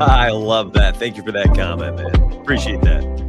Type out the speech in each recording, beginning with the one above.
I love that. Thank you for that comment, man. Appreciate that.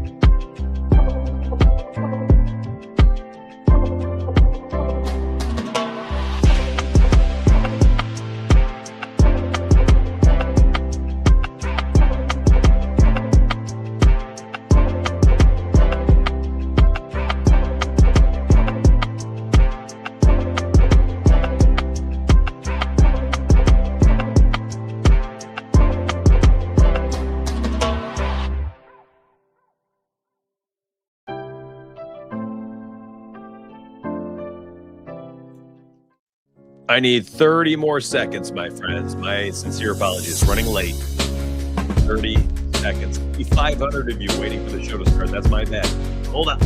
I need 30 more seconds, my friends. My sincere apologies. Running late. 30 seconds. 500 of you waiting for the show to start. That's my bad. Hold on.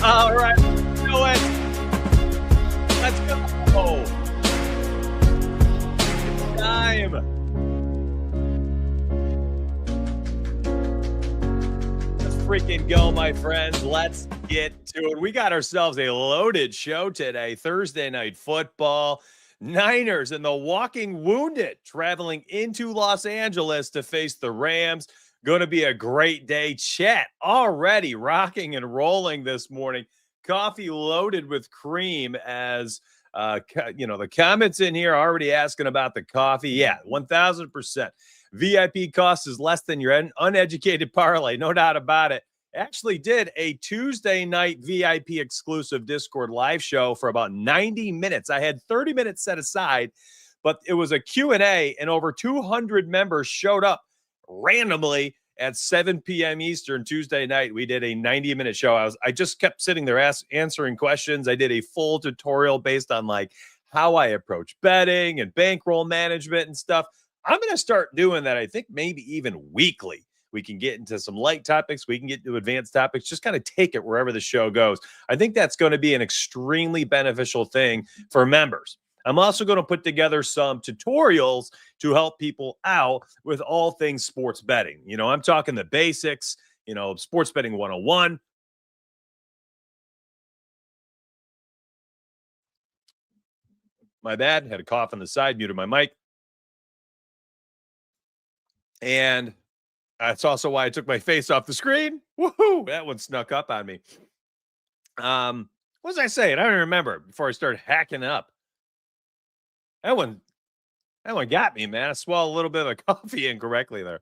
All right, do it. Let's go. Time. Let's freaking go, my friends. Let's get to it. We got ourselves a loaded show today. Thursday night football. Niners and the Walking Wounded traveling into Los Angeles to face the Rams. Going to be a great day. Chat already rocking and rolling this morning. Coffee loaded with cream as, the comments in here are already asking about the coffee. Yeah, 1,000%. VIP cost is less than your uneducated parlay. No doubt about it. Actually did a Tuesday night VIP exclusive Discord live show for about 90 minutes. I had 30 minutes set aside, but it was a Q&A and over 200 members showed up randomly at 7 p.m. Eastern Tuesday night. We did a 90-minute show. I just kept sitting there answering questions. I did a full tutorial based on like how I approach betting and bankroll management and stuff. I'm going to start doing that. I think maybe even weekly. We can get into some light topics. We can get to advanced topics. Just kind of take it wherever the show goes. I think that's going to be an extremely beneficial thing for members. I'm also going to put together some tutorials to help people out with all things sports betting. I'm talking the basics, sports betting 101. My bad. Had a cough on the side, muted my mic. And that's also why I took my face off the screen. Woohoo! That one snuck up on me. What was I saying? I don't remember before I started hacking up. That one got me, man. I swallowed a little bit of coffee incorrectly there.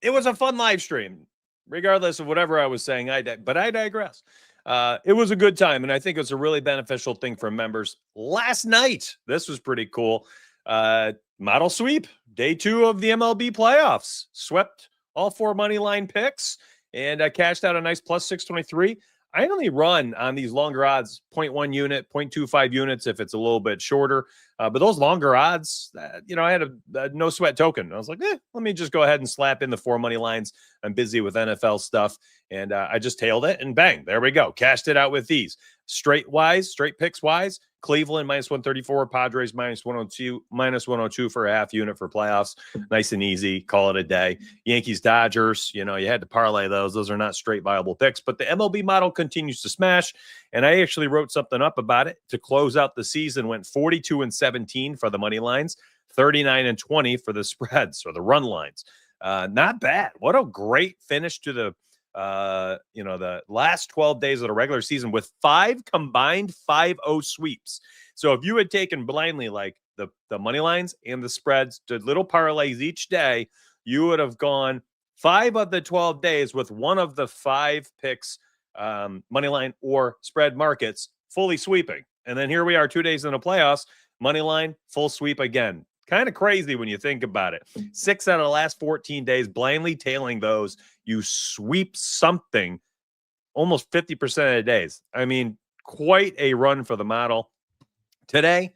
It was a fun live stream, regardless of whatever I was saying. But I digress. It was a good time, and I think it's a really beneficial thing for members. Last night, this was pretty cool. Model sweep, day 2 of the MLB playoffs. Swept all 4 money line picks, and I cashed out a nice plus 623. I only run on these longer odds, 0.1 unit, 0.25 units if it's a little bit shorter. But those longer odds, I had a no sweat token. I was like, let me just go ahead and slap in the 4 money lines. I'm busy with NFL stuff. And I just tailed it and bang, there we go. Cashed it out with these. Straight picks wise. Cleveland minus 134, Padres minus 102 for a half unit for playoffs. Nice and easy. Call it a day. Yankees, Dodgers, you had to parlay those. Those are not straight viable picks, but the MLB model continues to smash. And I actually wrote something up about it to close out the season. Went 42-17 for the money lines, 39-20 for the spreads or the run lines. Not bad. What a great finish to the last 12 days of the regular season with 5 combined 5-0 sweeps. So if you had taken blindly, like the money lines and the spreads, did little parlays each day, you would have gone 5 of the 12 days with one of the 5 picks, money line or spread markets fully sweeping. And then here we are 2 days in the playoffs, money line, full sweep again. Kind of crazy when you think about it. 6 out of the last 14 days, blindly tailing those. You sweep something almost 50% of the days. I mean, quite a run for the model today.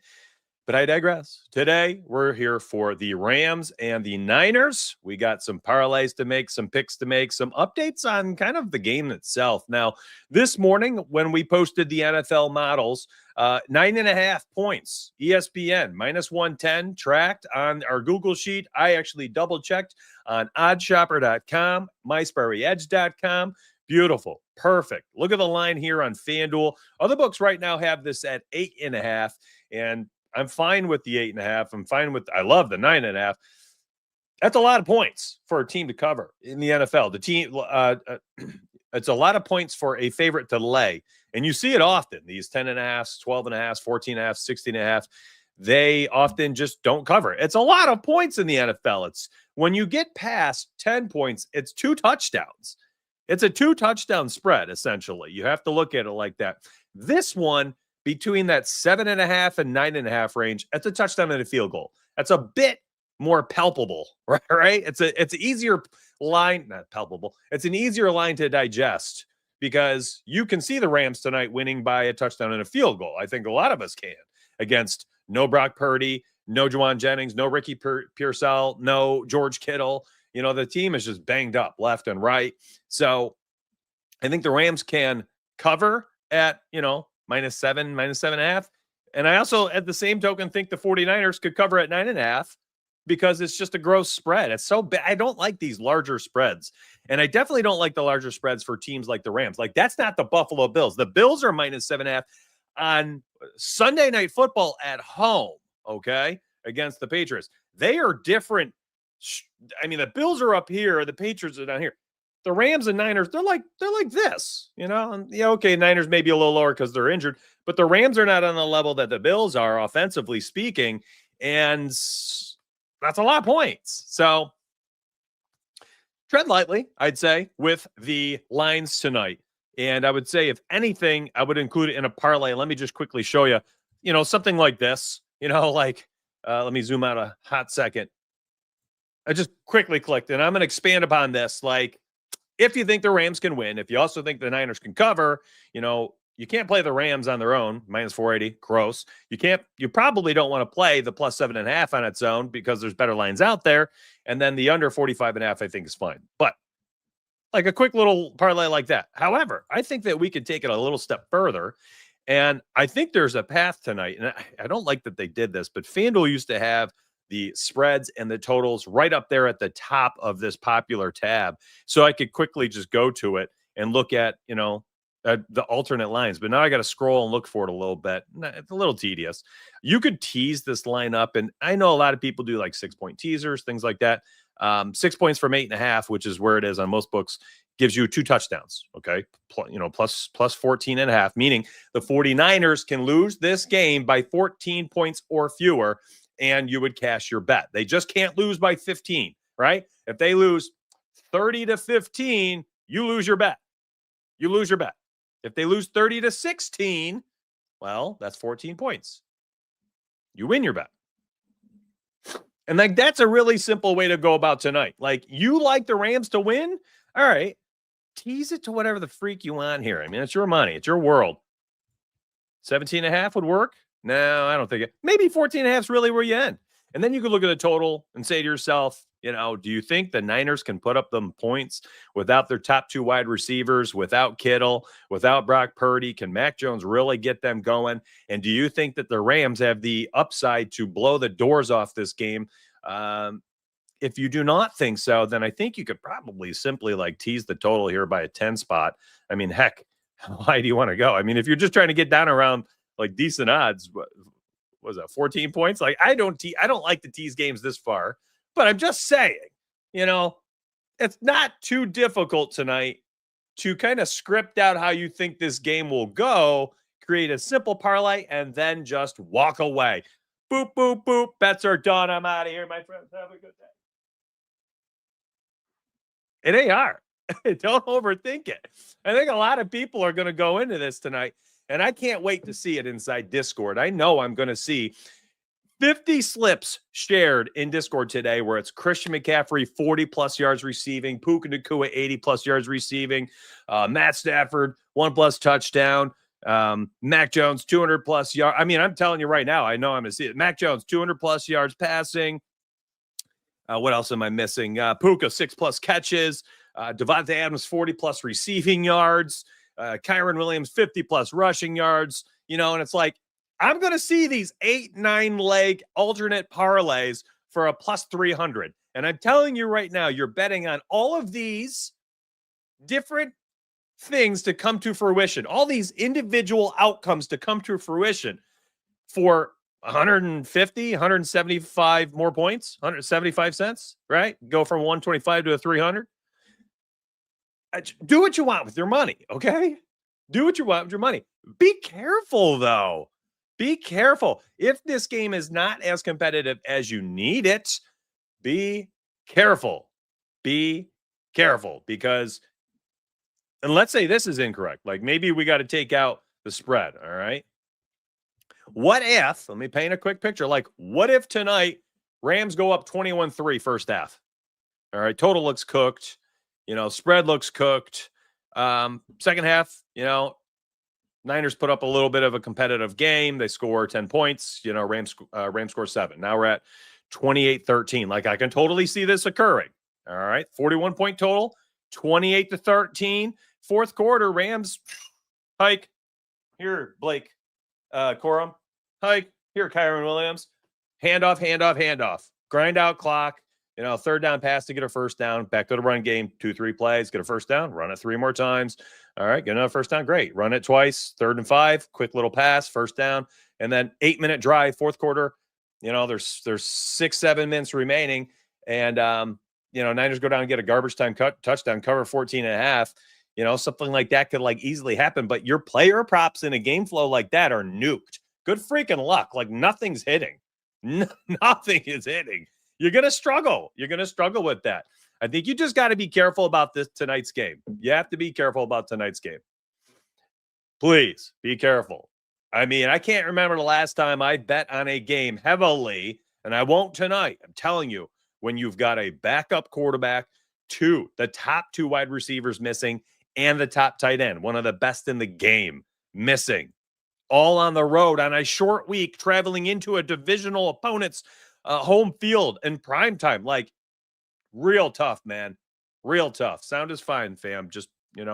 But I digress. Today, we're here for the Rams and the Niners. We got some parlays to make, some picks to make, some updates on kind of the game itself. Now, this morning, when we posted the NFL models, 9.5 points, ESPN, minus 110, tracked on our Google sheet. I actually double checked on oddshopper.com, mysparyedge.com. Beautiful. Perfect. Look at the line here on FanDuel. Other books right now have this at 8.5. And I'm fine with the 8.5. I love the 9.5. That's a lot of points for a team to cover in the NFL. The team, it's a lot of points for a favorite to lay. And you see it often. These 10.5s, 12.5s, 14.5s, 16.5, they often just don't cover. It's a lot of points in the NFL. It's when you get past 10 points, it's 2 touchdowns. It's a 2 touchdown spread, essentially. You have to look at it like that. This one, between that 7.5 and 9.5 range, that's a touchdown and a field goal. That's a bit more palpable, right? It's an easier line, not palpable. It's an easier line to digest because you can see the Rams tonight winning by a touchdown and a field goal. I think a lot of us can, against no Brock Purdy, no Juwan Jennings, no Ricky Pearsall, no George Kittle. You know, the team is just banged up left and right. So I think the Rams can cover at, -7, -7.5. And I also, at the same token, think the 49ers could cover at 9.5 because it's just a gross spread. It's so bad. I don't like these larger spreads. And I definitely don't like the larger spreads for teams like the Rams. Like, that's not the Buffalo Bills. The Bills are -7.5 on Sunday Night Football at home, okay, against the Patriots. They are different. I mean, the Bills are up here, the Patriots are down here. The Rams and Niners, they're like this, And okay, Niners may be a little lower because they're injured, but the Rams are not on the level that the Bills are, offensively speaking, and that's a lot of points. So tread lightly, I'd say, with the lines tonight. And I would say, if anything, I would include it in a parlay. Let me just quickly show you, something like this, let me zoom out a hot second. I just quickly clicked, and I'm going to expand upon this. Like, if you think the Rams can win, if you also think the Niners can cover, you can't play the Rams on their own, -480, gross. You probably don't want to play the +7.5 on its own because there's better lines out there. And then the under 45.5, I think, is fine. But like a quick little parlay like that. However, I think that we could take it a little step further. And I think there's a path tonight. And I don't like that they did this, but FanDuel used to have the spreads and the totals right up there at the top of this popular tab. So I could quickly just go to it and look at, the alternate lines. But now I got to scroll and look for it a little bit. It's a little tedious. You could tease this line up. And I know a lot of people do like 6-point teasers, things like that. 6 points from 8.5, which is where it is on most books, gives you 2 touchdowns. Okay. Plus 14.5, meaning the 49ers can lose this game by 14 points or fewer, and you would cash your bet. They just can't lose by 15, right? If they lose 30-15, you lose your bet. You lose your bet. If they lose 30-16, well, that's 14 points. You win your bet. And that's a really simple way to go about tonight. Like, you like the Rams to win? All right. Tease it to whatever the freak you want here. I mean, it's your money. It's your world. 17.5 would work. No, I don't think it. Maybe 14.5 is really where you end. And then you could look at the total and say to yourself, do you think the Niners can put up them points without their top 2 wide receivers, without Kittle, without Brock Purdy? Can Mac Jones really get them going? And do you think that the Rams have the upside to blow the doors off this game? If you do not think so, then I think you could probably simply tease the total here by a 10 spot. I mean, heck, why do you want to go? I mean, if you're just trying to get down around decent odds, what was that, 14 points? I don't like to tease games this far, but I'm just saying, it's not too difficult tonight to kind of script out how you think this game will go, create a simple parlay, and then just walk away. Boop, boop, boop. Bets are done. I'm out of here, my friends. Have a good day. And they are. Don't overthink it. I think a lot of people are going to go into this tonight, and I can't wait to see it inside Discord. I know I'm going to see 50 slips shared in Discord today where it's Christian McCaffrey, 40 plus yards receiving, Puka Nacua, 80 plus yards receiving, Matt Stafford, 1+ touchdown, Mac Jones, 200 plus yards. I mean, I'm telling you right now, I know I'm going to see it. Mac Jones, 200 plus yards passing. What else am I missing? Puka, 6+ catches. Devontae Adams, 40 plus receiving yards. Kyron Williams, 50 plus rushing yards. And it's like, I'm going to see these 8-9 leg alternate parlays for a plus 300. And I'm telling you right now, you're betting on all of these different things to come to fruition, all these individual outcomes to come to fruition for 150, 175 more points, 175 cents, right? Go from 125 to a 300. Do what you want with your money, okay? Do what you want with your money. Be careful, though. Be careful. If this game is not as competitive as you need it, be careful. Be careful because, and let's say this is incorrect. Like maybe we got to take out the spread, all right? What if, let me paint a quick picture, like what if tonight Rams go up 21-3 first half? All right, total looks cooked, spread looks cooked. Second half, Niners put up a little bit of a competitive game. They score 10 points, Rams score 7. Now we're at 28-13. Like I can totally see this occurring. All right, 41-point total, 28-13. Fourth quarter, Rams hike. Here, Blake. Corum, hike. Here, Kyron Williams. Handoff. Grind out clock. Third down pass to get a first down. Back to the run game. 2-3 plays. Get a first down. Run it 3 more times. All right, get another first down. Great. Run it twice. 3rd and 5. Quick little pass. First down. And then 8-minute drive. Fourth quarter. There's 6-7 minutes remaining. And, Niners go down and get a garbage time touchdown. Cover 14.5. Something like that could easily happen, but your player props in a game flow like that are nuked. Good freaking luck. Like nothing's hitting. Nothing is hitting. You're going to struggle. You're going to struggle with that. I think you just got to be careful about tonight's game. You have to be careful about tonight's game. Please be careful. I mean, I can't remember the last time I bet on a game heavily, and I won't tonight. I'm telling you, when you've got a backup quarterback, the top 2 wide receivers missing, and the top tight end, one of the best in the game, missing, all on the road on a short week, traveling into a divisional opponent's home field in prime time. Like, real tough, man. Real tough. Sound is fine, fam. Just, you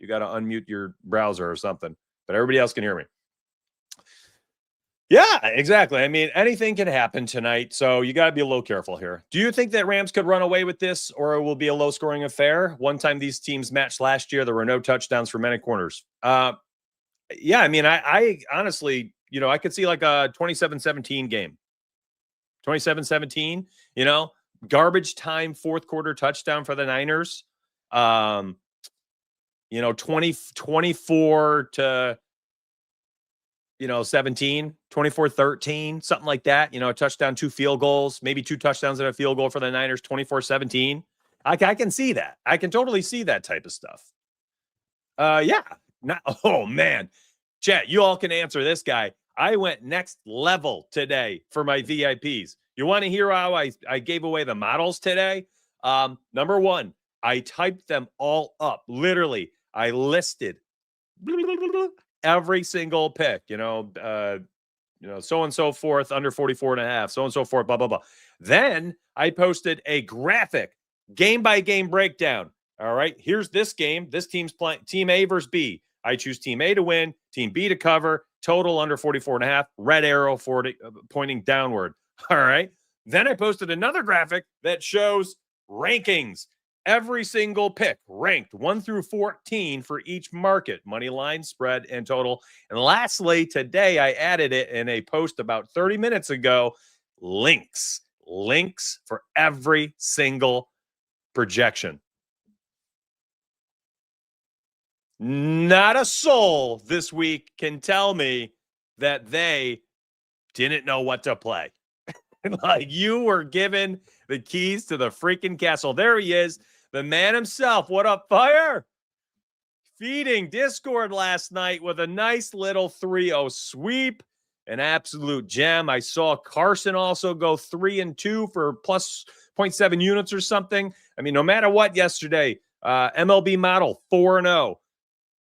got to unmute your browser or something, but everybody else can hear me. Yeah, exactly. I mean, anything can happen tonight, so you got to be a little careful here. Do you think that Rams could run away with this, or it will be a low-scoring affair? One time these teams matched last year, there were no touchdowns from any corners. Yeah, I mean, I honestly, I could see like a 27-17 game. 27-17, garbage time, fourth quarter touchdown for the Niners. 24 to 17, 24-13, something like that. A touchdown, 2 field goals, maybe 2 touchdowns and a field goal for the Niners, 24-17. I can see that. I can totally see that type of stuff. Yeah. Oh, man. Chat, you all can answer this guy. I went next level today for my VIPs. You want to hear how I gave away the models today? Number 1, I typed them all up. Literally, I listed every single pick, so and so forth, under 44.5, so and so forth, blah, blah, blah. Then I posted a graphic game by game breakdown. All right, here's this game. This team's playing team A versus B. I choose team A to win, team B to cover, total under 44.5, red arrow pointing downward. All right. Then I posted another graphic that shows rankings. Every single pick ranked 1 through 14 for each market, money line, spread, and total. And lastly, today I added it in a post about 30 minutes ago, links for every single projection. Not a soul this week can tell me that they didn't know what to play. Like, you were given the keys to the freaking castle. There he is, the man himself. What up, Fire? Feeding Discord last night with a nice little 3-0 sweep. An absolute gem. I saw Carson also go 3-2 for plus 0.7 units or something. I mean, no matter what yesterday, MLB model 4-0.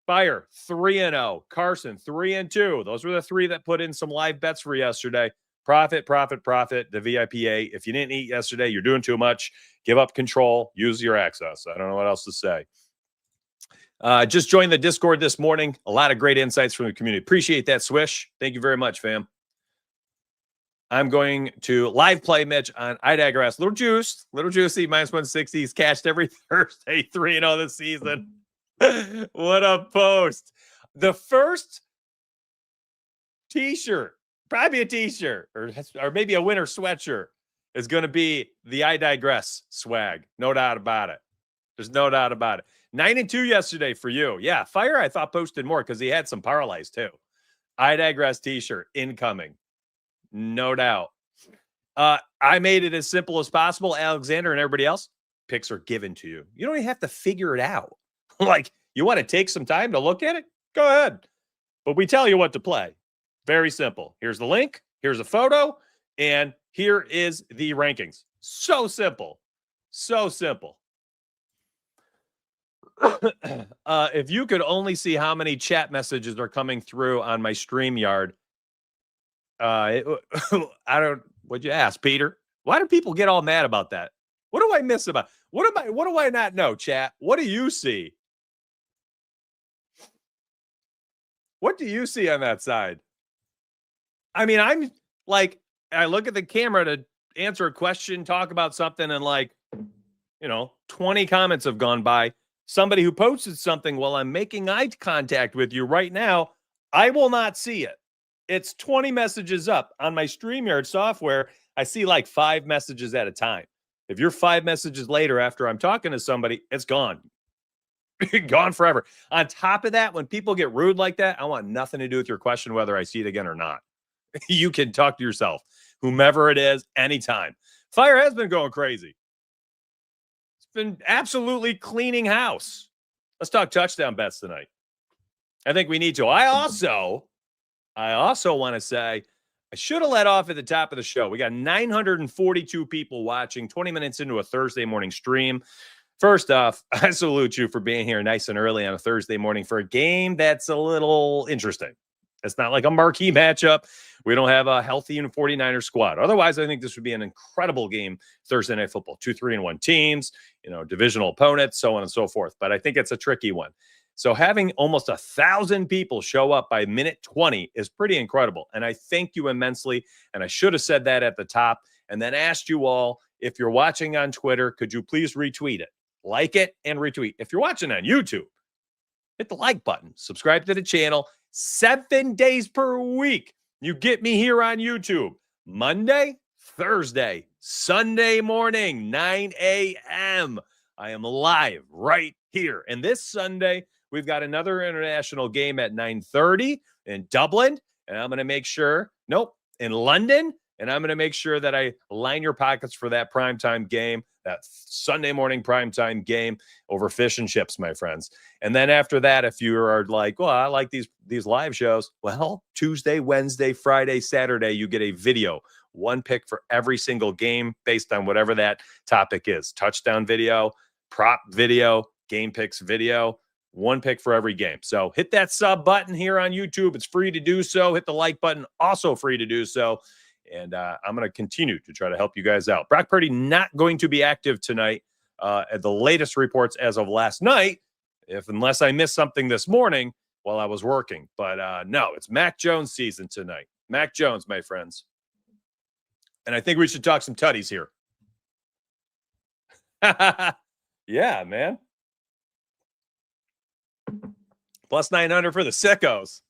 Fire 3-0. Carson 3-2. Those were the three that put in some live bets for yesterday. Profit, profit, profit. The VIPA. If you didn't eat yesterday, you're doing too much. Give up control. Use your access. I don't know what else to say. Just joined the Discord this morning. A lot of great insights from the community. Appreciate that, Swish. Thank you very much, fam. I'm going to live play Mitch on I Digress. Little juicy, minus 160. He's cashed every Thursday, 3-0 this season. What a post. The first t-shirt, probably a t-shirt, or maybe a winter sweatshirt, is going to be the I Digress swag. No doubt about it. There's no doubt about it. 9-2 yesterday for you. Yeah, Fire, I thought, posted more because he had some parlays too. I Digress t-shirt incoming. No doubt. I made it as simple as possible. Alexander and everybody else, picks are given to you. You don't even have to figure it out. Like, you want to take some time to look at it? Go ahead. But we tell you what to play. Very simple. Here's the link. Here's a photo. And here is the rankings. So simple. So simple. If you could only see how many chat messages are coming through on my StreamYard. What'd you ask, Peter? Why do people get all mad about that? What do I miss about? What do I not know, chat? What do you see? What do you see on that side? I mean, I'm like, I look at the camera to answer a question, talk about something, and 20 comments have gone by. Somebody who posted something while I'm making eye contact with you right now, I will not see it. It's 20 messages up on my StreamYard software. I see like 5 messages at a time. If you're 5 messages later after I'm talking to somebody, it's gone. Gone forever. On top of that, when people get rude like that, I want nothing to do with your question, whether I see it again or not. You can talk to yourself, whomever it is, anytime. Fire has been going crazy. It's been absolutely cleaning house. Let's talk touchdown bets tonight. I think we need to. I also want to say, I should have let off at the top of the show. We got 942 people watching, 20 minutes into a Thursday morning stream. First off, I salute you for being here nice and early on a Thursday morning for a game that's a little interesting. It's not like a marquee matchup. We don't have a healthy 49er squad. Otherwise, I think this would be an incredible game, Thursday Night Football. 2 3-1 teams, divisional opponents, so on and so forth. But I think it's a tricky one. So having almost 1,000 people show up by minute 20 is pretty incredible. And I thank you immensely. And I should have said that at the top and then asked you all, if you're watching on Twitter, could you please retweet it? Like it and retweet. If you're watching on YouTube, hit the like button. Subscribe to the channel. 7 days per week. You get me here on YouTube. Monday, Thursday, Sunday morning, 9 a.m. I am live right here. And this Sunday, we've got another international game at 9:30 in Dublin. And I'm going to make sure, in London. And I'm going to make sure that I line your pockets for that primetime game, that Sunday morning primetime game over fish and chips, my friends. And then after that, if you are like, well, I like these live shows, well, Tuesday, Wednesday, Friday, Saturday, you get a video, one pick for every single game based on whatever that topic is. Touchdown video, prop video, game picks video, one pick for every game. So hit that sub button here on YouTube. It's free to do so. Hit the like button, also free to do so. And I'm going to continue to try to help you guys out. Brock Purdy not going to be active tonight at the latest reports as of last night, unless I missed something this morning while I was working. But no, it's Mac Jones season tonight. Mac Jones, my friends. And I think we should talk some tutties here. Yeah, man. Plus 900 for the sickos.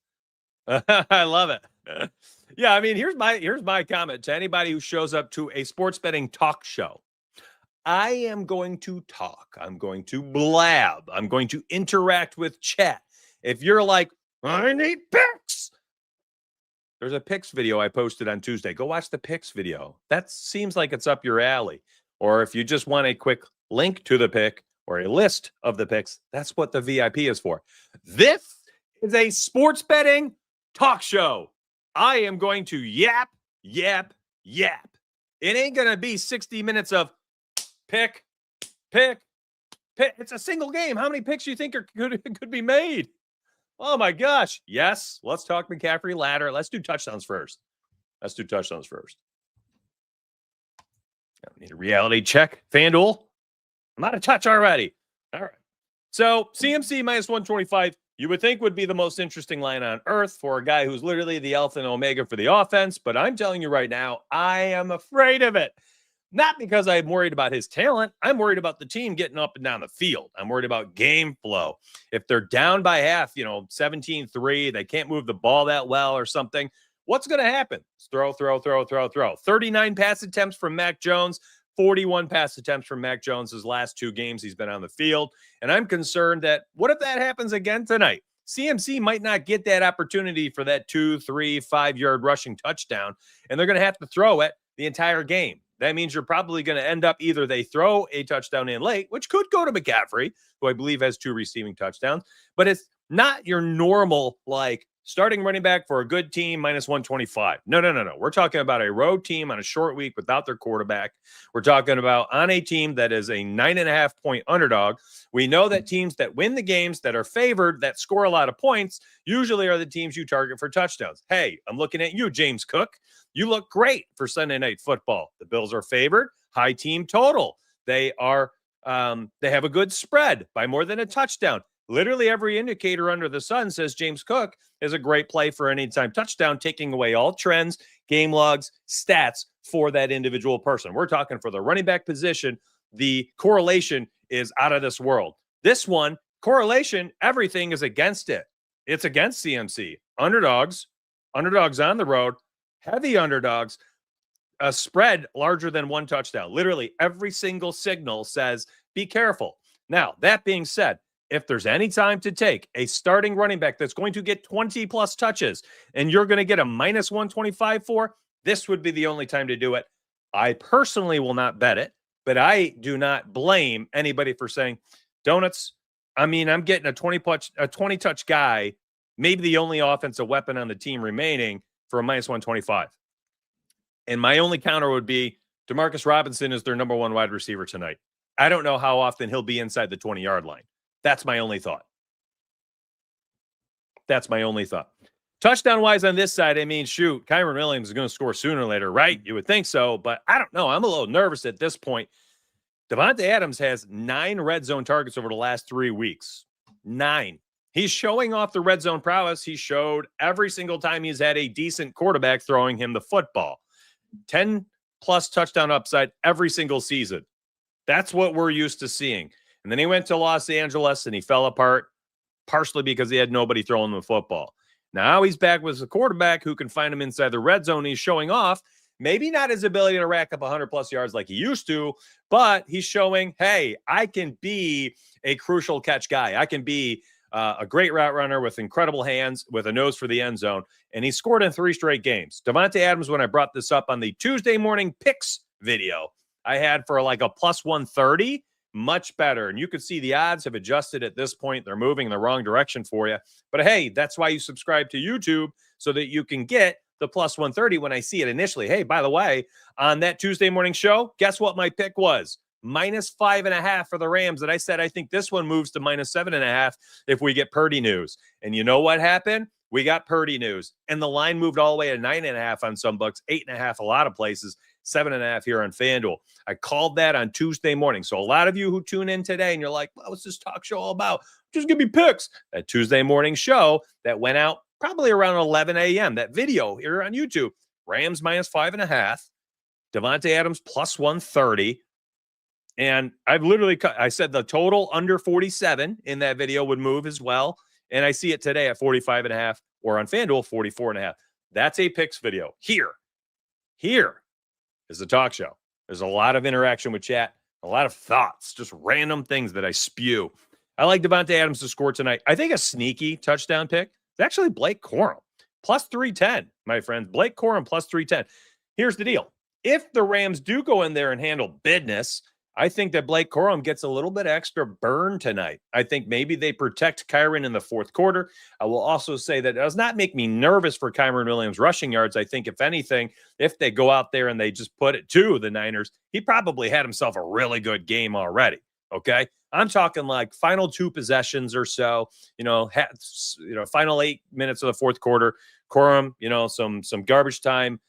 I love it. Yeah, I mean, here's my comment to anybody who shows up to a sports betting talk show. I am going to talk. I'm going to blab. I'm going to interact with chat. If you're like, I need picks, There's a picks video I posted on Tuesday. Go watch the picks video. That seems like it's up your alley. Or if you just want a quick link to the pick or a list of the picks, that's what the VIP is for. This is a sports betting talk show. I am going to yap, yap, yap. It ain't going to be 60 minutes of pick, pick, pick. It's a single game. How many picks do you think could be made? Oh my gosh. Yes. Let's talk McCaffrey ladder. Let's do touchdowns first. I need a reality check. FanDuel. I'm out of touch already. All right. So CMC minus 125, you would think would be the most interesting line on earth for a guy who's literally the alpha and omega for the offense. But I'm telling you right now, I am afraid of it. Not because I'm worried about his talent. I'm worried about the team getting up and down the field. I'm worried about game flow. If they're down by half, 17-3, they can't move the ball that well or something, what's going to happen? It's throw. 39 pass attempts from Mac Jones, 41 pass attempts from Mac Jones his last 2 games he's been on the field. And I'm concerned that what if that happens again tonight? CMC might not get that opportunity for that 2, 3, 5-yard rushing touchdown, and they're going to have to throw it the entire game. That means you're probably going to end up either they throw a touchdown in late, which could go to McCaffrey, who I believe has 2 receiving touchdowns, but it's not your normal, starting running back for a good team minus 125. No. We're talking about a road team on a short week without their quarterback. We're talking about on a team that is a 9.5-point underdog. We know that teams that win the games that are favored, that score a lot of points, usually are the teams you target for touchdowns. Hey, I'm looking at you, James Cook. You look great for Sunday Night Football. The Bills are favored, high team total. They have a good spread by more than a touchdown. Literally every indicator under the sun says James Cook is a great play for an anytime touchdown, taking away all trends, game logs, stats for that individual person. We're talking for the running back position. The correlation is out of this world. This one, correlation, everything is against it. It's against CMC. Underdogs on the road, heavy underdogs, a spread larger than 1 touchdown. Literally every single signal says, be careful. Now, that being said, if there's any time to take a starting running back that's going to get 20 plus touches and you're going to get a minus 125 for, this would be the only time to do it. I personally will not bet it, but I do not blame anybody for saying, donuts, I'm getting a 20 touch guy, maybe the only offensive weapon on the team remaining, for a minus 125. And my only counter would be Demarcus Robinson is their number 1 wide receiver tonight. I don't know how often he'll be inside the 20-yard line. That's my only thought. Touchdown-wise on this side, Kyren Williams is going to score sooner or later, right? You would think so, but I don't know. I'm a little nervous at this point. Davante Adams has 9 red zone targets over the last 3 weeks. 9. He's showing off the red zone prowess he showed every single time he's had a decent quarterback throwing him the football. 10-plus touchdown upside every single season. That's what we're used to seeing. And then he went to Los Angeles and he fell apart, partially because he had nobody throwing him the football. Now he's back with a quarterback who can find him inside the red zone. He's showing off, maybe not his ability to rack up 100-plus yards like he used to, but he's showing, hey, I can be a crucial catch guy. I can be a great route runner with incredible hands, with a nose for the end zone, and he scored in 3 straight games. Davante Adams, when I brought this up on the Tuesday morning picks video, I had for a plus 130, much better. And you can see the odds have adjusted at this point. They're moving in the wrong direction for you. But hey, that's why you subscribe to YouTube, so that you can get the plus 130 when I see it initially. Hey, by the way, on that Tuesday morning show, guess what my pick was? minus 5.5 for the Rams. And I said, I think this one moves to minus 7.5 if we get Purdy news. And you know what happened? We got Purdy news. And the line moved all the way to 9.5 on some books, 8.5 a lot of places, 7.5 here on FanDuel. I called that on Tuesday morning. So a lot of you who tune in today and you're like, well, what's this talk show all about? Just give me picks. That Tuesday morning show that went out probably around 11 a.m. That video here on YouTube, Rams minus 5.5, Davante Adams plus 130. And I've literally I said the total under 47 in that video would move as well. And I see it today at 45.5, or on FanDuel 44.5. That's a picks video. Here is the talk show. There's a lot of interaction with chat, a lot of thoughts, just random things that I spew. I like Davante Adams to score tonight. I think a sneaky touchdown pick is actually Blake Corum. plus 310, my friends. Blake Corum plus 310. Here's the deal. If the Rams do go in there and handle business, I think that Blake Corum gets a little bit extra burn tonight. I think maybe they protect Kyren in the fourth quarter. I will also say that it does not make me nervous for Kyren Williams rushing yards. I think, if anything, if they go out there and they just put it to the Niners, he probably had himself a really good game already. Okay. I'm talking like final 2 possessions or so, final 8 minutes of the fourth quarter. Corum, some garbage time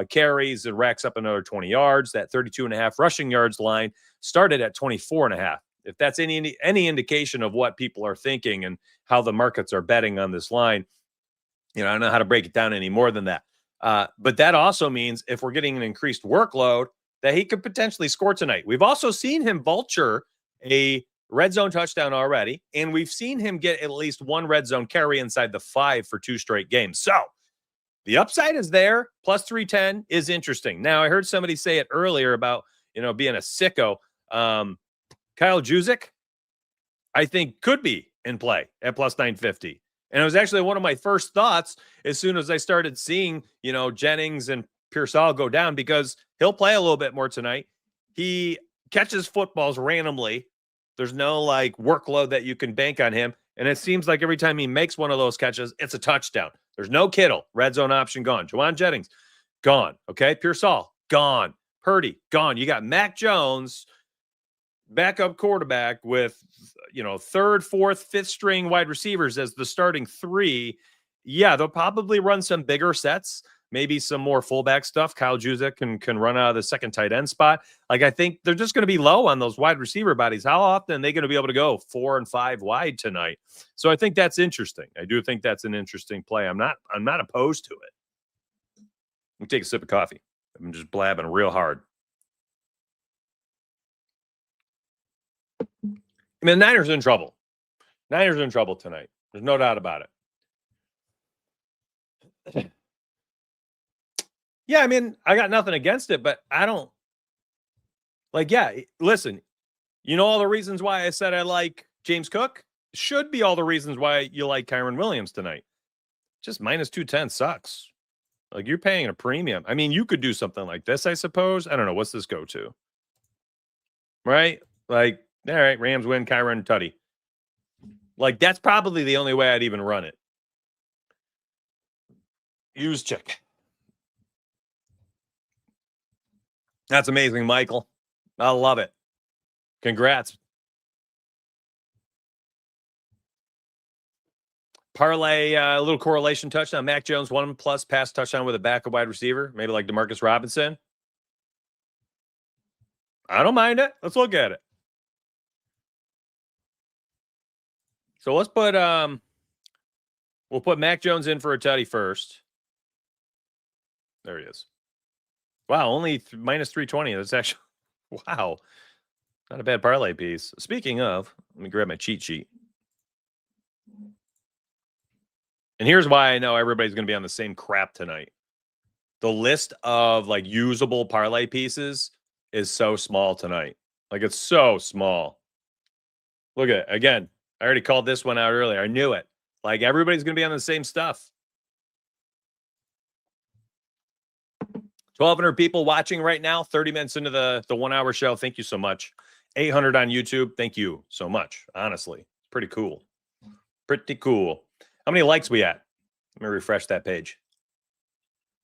carries and racks up another 20 yards. That 32.5 rushing yards line started at 24.5. If that's any indication of what people are thinking and how the markets are betting on this line, I don't know how to break it down any more than that. But that also means if we're getting an increased workload, that he could potentially score tonight. We've also seen him vulture a red zone touchdown already, and we've seen him get at least 1 red zone carry inside the 5 for 2 straight games. So the upside is there. Plus 310 is interesting. Now, I heard somebody say it earlier about, being a sicko. Kyle Juszczyk, I think, could be in play at plus 950. And it was actually one of my first thoughts as soon as I started seeing, Jennings and Pearsall go down, because he'll play a little bit more tonight. He catches footballs randomly. There's no workload that you can bank on him. And it seems like every time he makes one of those catches, it's a touchdown. There's no Kittle. Red zone option gone. Juwan Jennings, gone. Okay. Pearsall, gone. Purdy, gone. You got Mac Jones, backup quarterback with, 3rd, 4th, 5th string wide receivers as the starting 3. Yeah, they'll probably run some bigger sets, maybe some more fullback stuff. Kyle Juszczyk can run out of the second tight end spot. I think they're just going to be low on those wide receiver bodies. How often are they going to be able to go 4 and 5 wide tonight? So I think that's interesting. I do think that's an interesting play. I'm not opposed to it. Let me take a sip of coffee. I'm just blabbing real hard. I mean, the Niners are in trouble. Niners are in trouble tonight. There's no doubt about it. Yeah, I mean, I got nothing against it, but I don't listen, all the reasons why I said I like James Cook should be all the reasons why you like Kyren Williams tonight. Just minus 210 sucks. You're paying a premium. I mean, you could do something like this, I suppose. I don't know. What's this go to? Right? All right, Rams win, Kyren Tutty. That's probably the only way I'd even run it. Use check. That's amazing, Michael. I love it. Congrats. Parlay, a little correlation touchdown. Mac Jones, 1+ pass touchdown with a backup wide receiver, maybe like Demarcus Robinson. I don't mind it. Let's look at it. So let's put we'll put Mac Jones in for a tutty first. There he is. Wow, only minus 320. That's actually wow. Not a bad parlay piece. Speaking of, let me grab my cheat sheet. And here's why I know everybody's going to be on the same crap tonight. The list of usable parlay pieces is so small tonight. It's so small. Look at it. Again, I already called this one out earlier. I knew it. Everybody's going to be on the same stuff. 1,200 people watching right now, 30 minutes into the 1 hour show. Thank you so much. 800 on YouTube. Thank you so much. Honestly, it's pretty cool. Pretty cool. How many likes we at? Let me refresh that page.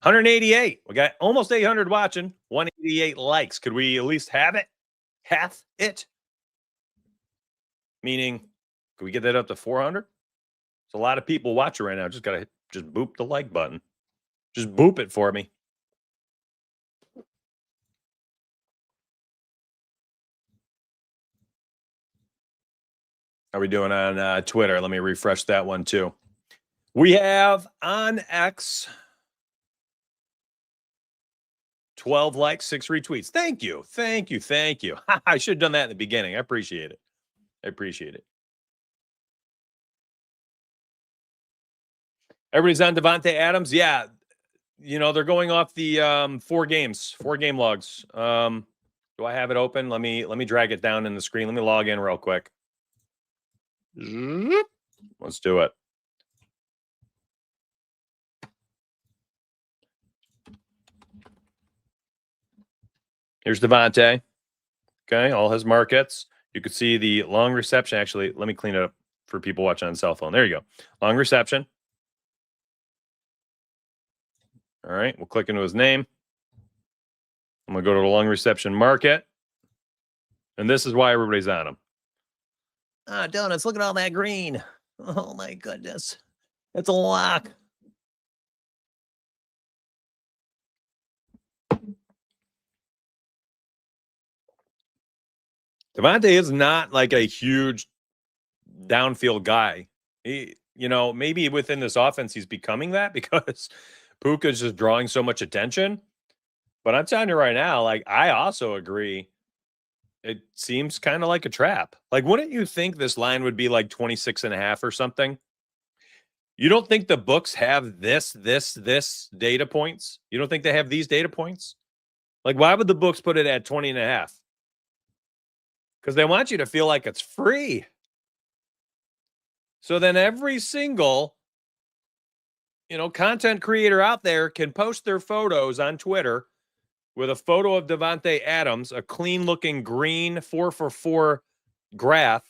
188. We got almost 800 watching. 188 likes. Could we at least have it? Half it? Meaning, could we get that up to 400? There's a lot of people watching right now. Just got to boop the like button. Just boop it for me. How are we doing on Twitter? Let me refresh that one too. We have on X 12 likes, 6 retweets. Thank you. Thank you. Thank you. I should have done that in the beginning. I appreciate it. I appreciate it. Everybody's on Devontae Adams. Yeah. They're going off the 4 game logs. Do I have it open? Let me drag it down in the screen. Let me log in real quick. Let's do it. Here's Devontae. Okay, all his markets. You could see the long reception. Actually, let me clean it up for people watching on cell phone. There you go. Long reception. All right, we'll click into his name. I'm going to go to the long reception market. And this is why everybody's on him. Ah, donuts, look at all that green. Oh, my goodness. It's a lock. Devontae is not like a huge downfield guy. He, maybe within this offense, he's becoming that because Puka's just drawing so much attention. But I'm telling you right now, like, I also agree. It seems kind of like a trap. Like, wouldn't you think this line would be like 26.5 or something? You don't think the books have this data points? You don't think they have these data points? Like, why would the books put it at 20.5? Because they want you to feel like it's free. So then every single, content creator out there can post their photos on Twitter with a photo of Davante Adams, a clean looking green 4-for-4 graph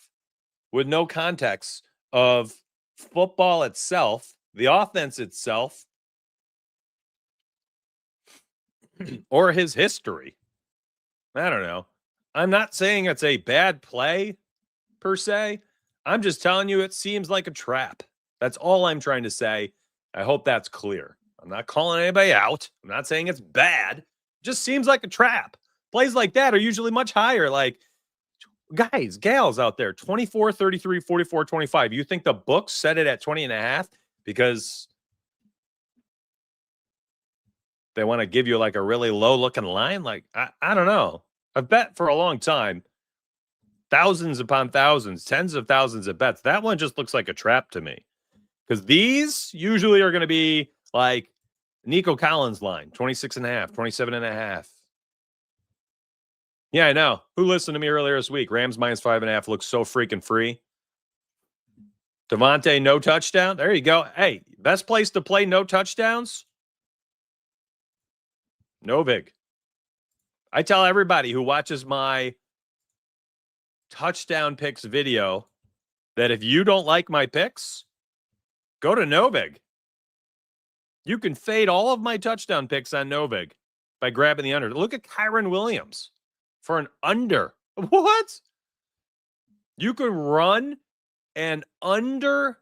with no context of football itself, the offense itself, or his history. I don't know. I'm not saying it's a bad play per se. I'm just telling you it seems like a trap. That's all I'm trying to say. I hope that's clear. I'm not calling anybody out. I'm not saying it's bad. It just seems like a trap. Plays like that are usually much higher. Like, guys, gals out there, 24, 33, 44, 25. You think the book set it at 20.5 because they want to give you like a really low looking line? Like, I don't know. I've bet for a long time, thousands upon thousands, tens of thousands of bets. That one just looks like a trap to me because these usually are going to be like Nico Collins line, 26.5, 27.5. Yeah, I know. Who listened to me earlier this week? Rams -5.5 looks so freaking free. Devontae, no touchdown. There you go. Hey, best place to play no touchdowns? Novig. I tell everybody who watches my touchdown picks video that if you don't like my picks, go to Novig. You can fade all of my touchdown picks on Novig by grabbing the under. Look at Kyron Williams for an under. What? You can run an under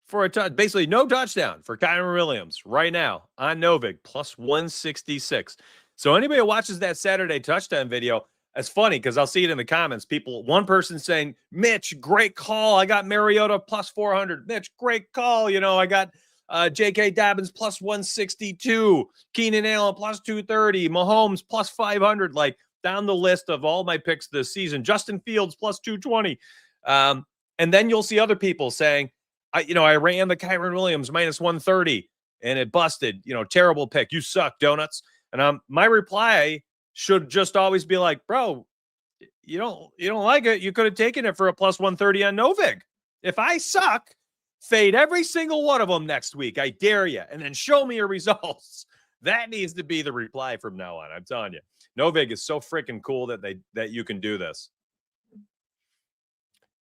for a touch, basically no touchdown for Kyron Williams right now on Novig, +166. So anybody who watches that Saturday touchdown video, it's funny because I'll see it in the comments. One person saying, Mitch, great call. I got Mariota +400. Mitch, great call. I got J.K. Dobbins +162. Keenan Allen +230. Mahomes +500. Like down the list of all my picks this season. Justin Fields +220. And then you'll see other people saying, I ran the Kyron Williams -130 and it busted. Terrible pick. You suck, donuts. And my reply should just always be like, bro, you don't like it. You could have taken it for a +130 on Novig. If I suck, fade every single one of them next week. I dare you. And then show me your results. That needs to be the reply from now on. I'm telling you. Novig is so freaking cool that you can do this.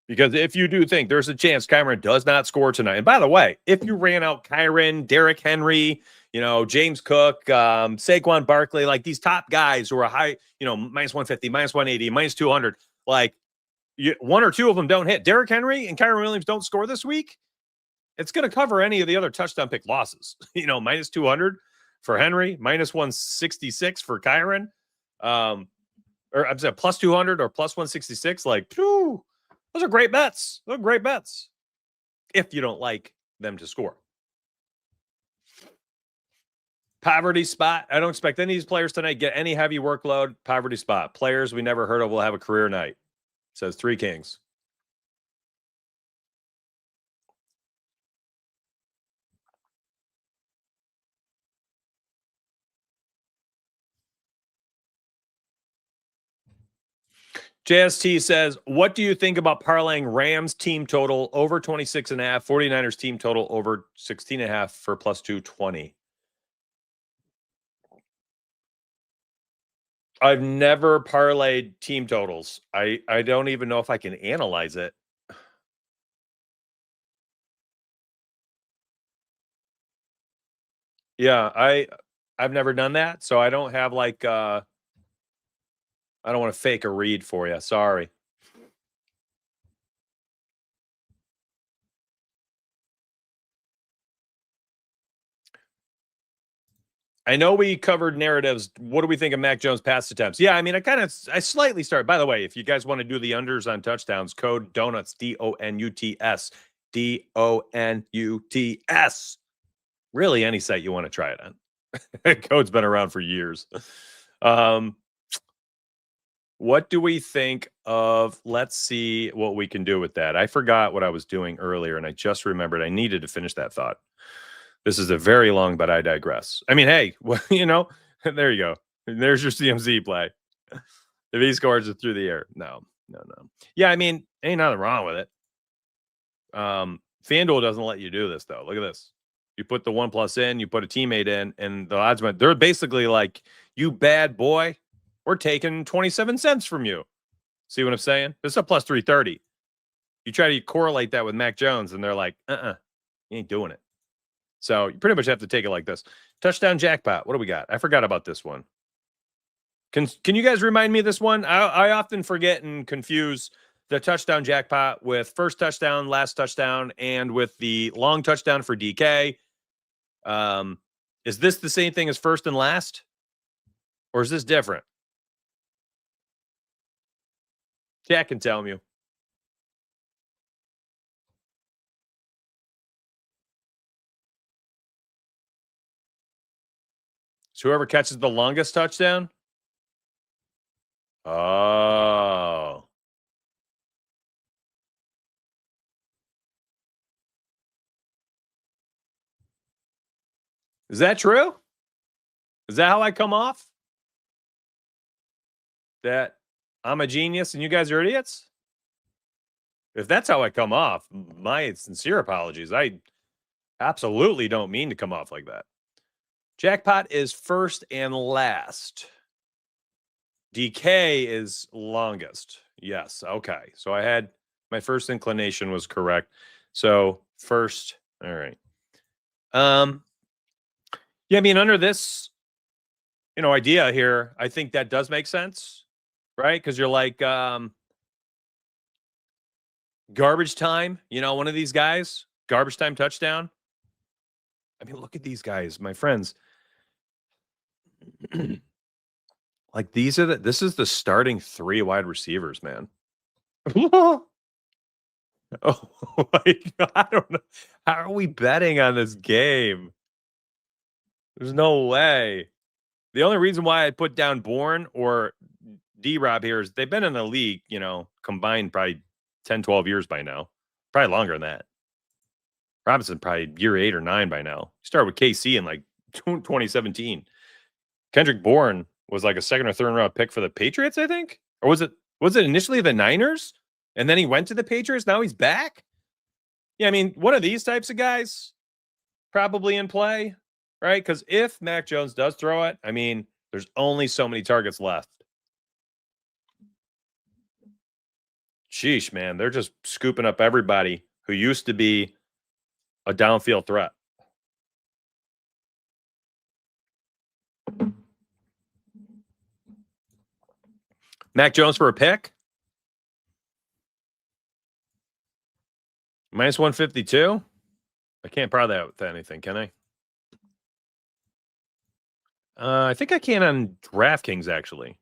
Because if you do think there's a chance Kyron does not score tonight, and by the way, if you ran out Kyron, Derrick Henry, James Cook, Saquon Barkley, like these top guys who are high, -150, -180, -200, like one or two of them don't hit. Derrick Henry and Kyron Williams don't score this week. It's going to cover any of the other touchdown pick losses. -200 for Henry, -166 for Kyron, or I'm saying +200 or +166. Like, phew. Those are great bets. Those are great bets. If you don't like them to score. Poverty spot. I don't expect any of these players tonight get any heavy workload. Poverty spot. Players we never heard of will have a career night. Says Three Kings. JST says, what do you think about parlaying Rams team total over 26.5, 49ers team total over 16.5 for +220? I've never parlayed team totals. I don't even know if I can analyze it. Yeah, I've never done that, so I don't have like I don't want to fake a read for you. Sorry. I know we covered narratives. What do we think of Mac Jones pass attempts? Yeah, I mean, I slightly started. By the way, if you guys want to do the unders on touchdowns, code donuts, DONUTS, DONUTS. Really, any site you want to try it on. Code's been around for years. Um, what do we think of? Let's see what we can do with that. I forgot what I was doing earlier, and I just remembered I needed to finish that thought. This is a very long, but I digress. I mean, hey, well, there you go. There's your CMC play. If he scores it through the air, no, no, no. Yeah, I mean, ain't nothing wrong with it. FanDuel doesn't let you do this though. Look at this. You put the 1+ in, you put a teammate in, and the odds went. They're basically like, "You bad boy, we're taking 27 cents from you." See what I'm saying? This is a plus 330. You try to correlate that with Mac Jones, and they're like, you ain't doing it. So you pretty much have to take it like this. Touchdown jackpot. What do we got? I forgot about this one. Can you guys remind me of this one? I often forget and confuse the touchdown jackpot with first touchdown, last touchdown, and with the long touchdown for DK. Is this the same thing as first and last? Or is this different? Jack can tell me. So whoever catches the longest touchdown? Oh. Is that true? Is that how I come off? That I'm a genius and you guys are idiots? If that's how I come off, my sincere apologies. I absolutely don't mean to come off like that. Jackpot is first and last. DK is longest. Yes. Okay. So I had my first inclination was correct. So first, all right. Yeah, I mean, under this, idea here, I think that does make sense, right? Because you're like garbage time, one of these guys, garbage time touchdown. I mean, look at these guys, my friends. Like this is the starting 3 wide receivers, man. Oh my god, I don't know. How are we betting on this game? There's no way. The only reason why I put down Bourne or D-Rob here is they've been in the league, combined probably 10, 12 years by now. Probably longer than that. Robinson probably year 8 or 9 by now. Started with KC in like 2017. Kendrick Bourne was like a second or third round pick for the Patriots, I think. Or was it initially the Niners? And then he went to the Patriots. Now he's back. Yeah, I mean, one of these types of guys probably in play, right? Because if Mac Jones does throw it, I mean, there's only so many targets left. Sheesh, man. They're just scooping up everybody who used to be a downfield threat. Mac Jones for a pick? Minus 152? I can't par that with anything, can I? I think I can on DraftKings, actually.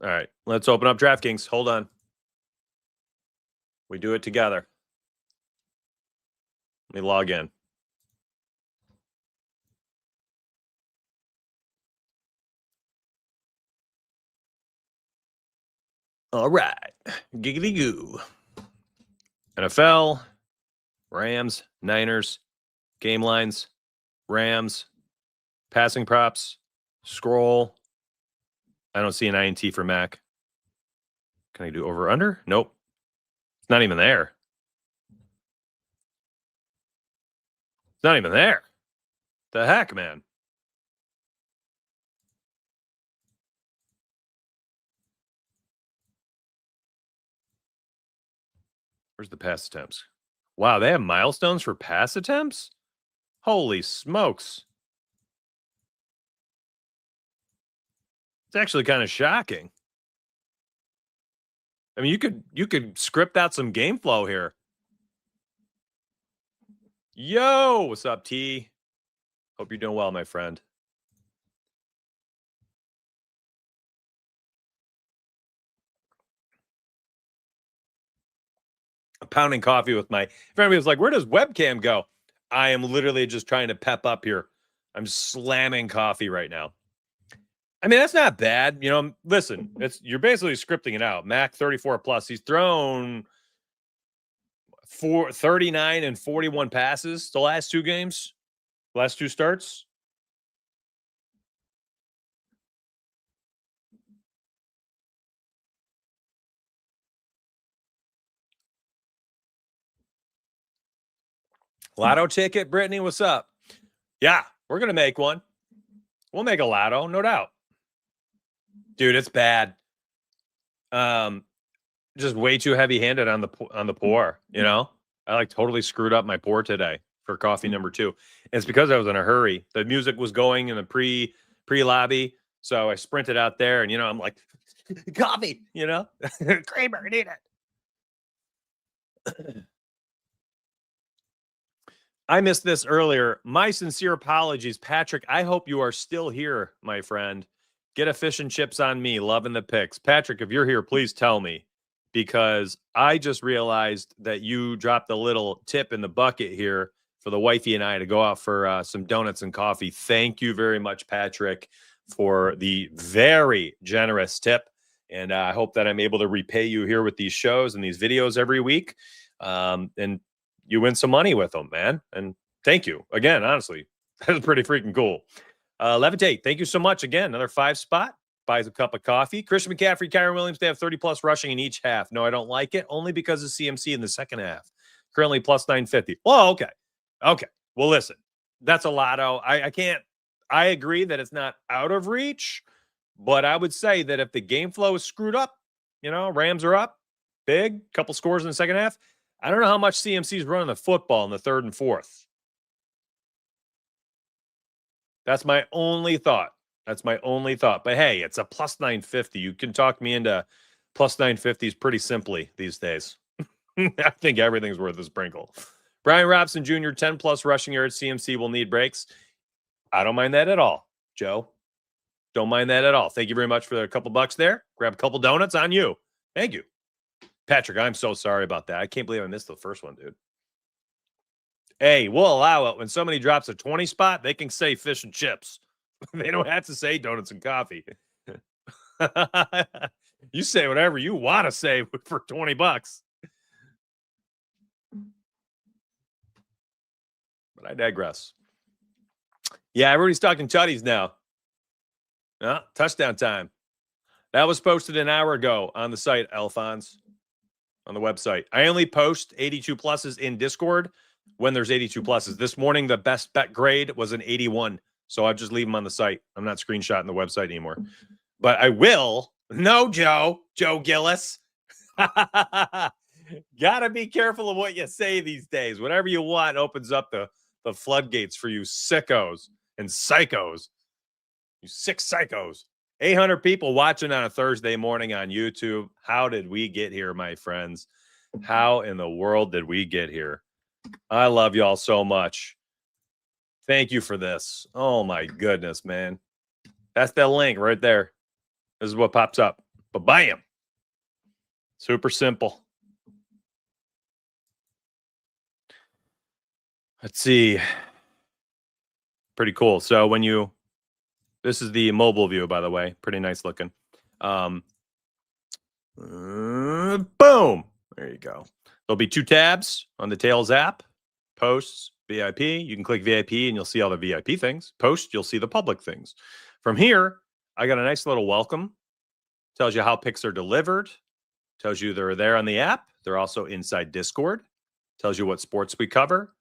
All right, let's open up DraftKings. Hold on. We do it together. Let me log in. All right. Giggity goo. NFL, Rams, Niners, game lines, Rams, passing props, scroll. I don't see an INT for Mac. Can I do over under? Nope. It's not even there. It's not even there. The heck, man. Where's the pass attempts? Wow, they have milestones for pass attempts? Holy smokes. It's actually kind of shocking. I mean, you could script out some game flow here. Yo, what's up, T? Hope you're doing well, my friend. I'm pounding coffee with my. If anybody was like, "Where does webcam go?" I am literally just trying to pep up here. I'm slamming coffee right now. I mean, that's not bad. Listen, you're basically scripting it out. Mac 34 plus. He's thrown 39 and 41 passes the last two games, last two starts. Lotto ticket, Brittany, what's up? Yeah, we're going to make one. We'll make a lotto, no doubt. Dude, it's bad. Just way too heavy-handed on the pour, I like totally screwed up my pour today for coffee number 2. And it's because I was in a hurry. The music was going in the pre-lobby, so I sprinted out there and I'm like, coffee, Kramer, I need it. I missed this earlier. My sincere apologies, Patrick. I hope you are still here, my friend. Get a fish and chips on me. Loving the pics. Patrick, if you're here, please tell me, because I just realized that you dropped a little tip in the bucket here for the wifey and I to go out for some donuts and coffee. Thank you very much, Patrick, for the very generous tip. And I hope that I'm able to repay you here with these shows and these videos every week. And you win some money with them, man. And thank you again. Honestly, that was pretty freaking cool. Levitate, thank you so much again. Another 5 spot, buys a cup of coffee. Christian McCaffrey, Kyron Williams, they have 30 plus rushing in each half. No, I don't like it, only because of CMC in the second half. Currently plus 950. Well, okay. Well, listen, that's a lotto. I agree that it's not out of reach, but I would say that if the game flow is screwed up, Rams are up big, couple scores in the second half. I don't know how much CMC is running the football in the third and fourth. That's my only thought. But hey, it's a plus 950. You can talk me into plus 950s pretty simply these days. I think everything's worth a sprinkle. Brian Robson Jr., 10 plus rushing yards. CMC will need breaks. I don't mind that at all, Joe. Don't mind that at all. Thank you very much for a couple bucks there. Grab a couple donuts on you. Thank you. Patrick, I'm so sorry about that. I can't believe I missed the first one, dude. Hey, we'll allow it. When somebody drops a 20 spot, they can say fish and chips. They don't have to say donuts and coffee. You say whatever you want to say for 20 bucks. But I digress. Yeah, everybody's talking tutties now. Touchdown time. That was posted an hour ago on the site, Alphonse. On the website. I only post 82 pluses in Discord when there's 82 pluses. This morning, the best bet grade was an 81. So I'll just leave them on the site. I'm not screenshotting the website anymore. But I will. No, Joe Gillis. Gotta be careful of what you say these days. Whatever you want opens up the floodgates for you sickos and psychos. You sick psychos. 800 people watching on a Thursday morning on YouTube. How did we get here, my friends? How in the world did we get here? I love y'all so much. Thank you for this. Oh, my goodness, man. That's the link right there. This is what pops up. But bam. Super simple. Let's see. Pretty cool. So when you... This is the mobile view, by the way. Pretty nice looking. Boom. There you go. There'll be 2 tabs on the Tails app. Posts, VIP. You can click VIP and you'll see all the VIP things. Post, you'll see the public things. From here, I got a nice little welcome. Tells you how picks are delivered. Tells you they're there on the app. They're also inside Discord. Tells you what sports we cover,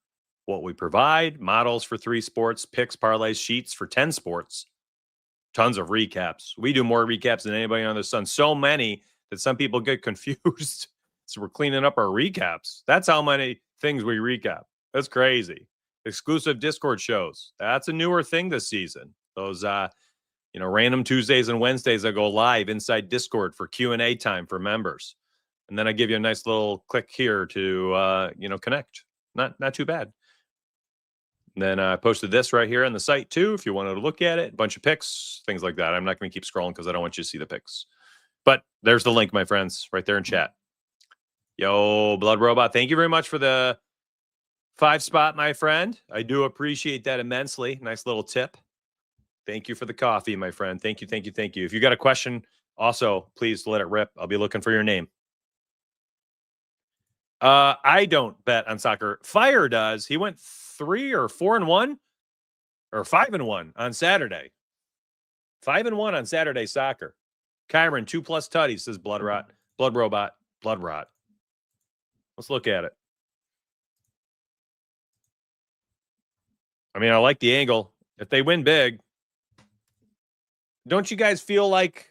what we provide, models for 3 sports, picks, parlays, sheets for 10 sports. Tons of recaps. We do more recaps than anybody under the sun. So many that some people get confused So we're cleaning up our recaps. That's how many things we recap. That's crazy. Exclusive Discord shows. That's a newer thing this season. Those random Tuesdays and Wednesdays that go live inside Discord for Q&A time for members. And then I give you a nice little click here to connect. Not too bad. And then I posted this right here on the site too, if you wanted to look at it. A bunch of pics, things like that. I'm not going to keep scrolling because I don't want you to see the pics. But there's the link, my friends, right there in chat. Yo, Blood Robot, thank you very much for the 5 spot, my friend. I do appreciate that immensely. Nice little tip. Thank you for the coffee, my friend. Thank you. If you got a question, also, please let it rip. I'll be looking for your name. I don't bet on soccer. Fire does. He went 3 or 4-1 or 5-1 on Saturday. 5-1 on Saturday soccer. Kyron, 2+ tutties, says Blood Robot. Let's look at it. I mean, I like the angle. If they win big, don't you guys feel like?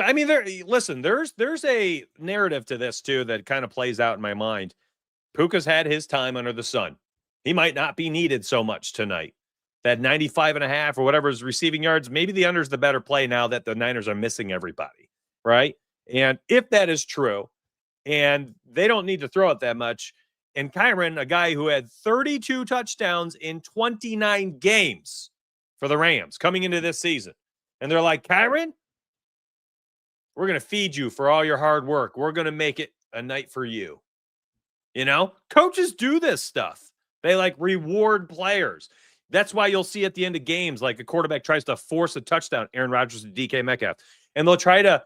I mean, there's a narrative to this too that kind of plays out in my mind. Puka's had his time under the sun. He might not be needed so much tonight. That 95.5 or whatever is receiving yards, maybe the under's the better play now that the Niners are missing everybody, right? And if that is true, and they don't need to throw it that much, and Kyron, a guy who had 32 touchdowns in 29 games for the Rams coming into this season, and they're like, Kyron, we're going to feed you for all your hard work. We're going to make it a night for you. Coaches do this stuff. They reward players. That's why you'll see at the end of games, like a quarterback tries to force a touchdown, Aaron Rodgers and DK Metcalf, and they'll try to,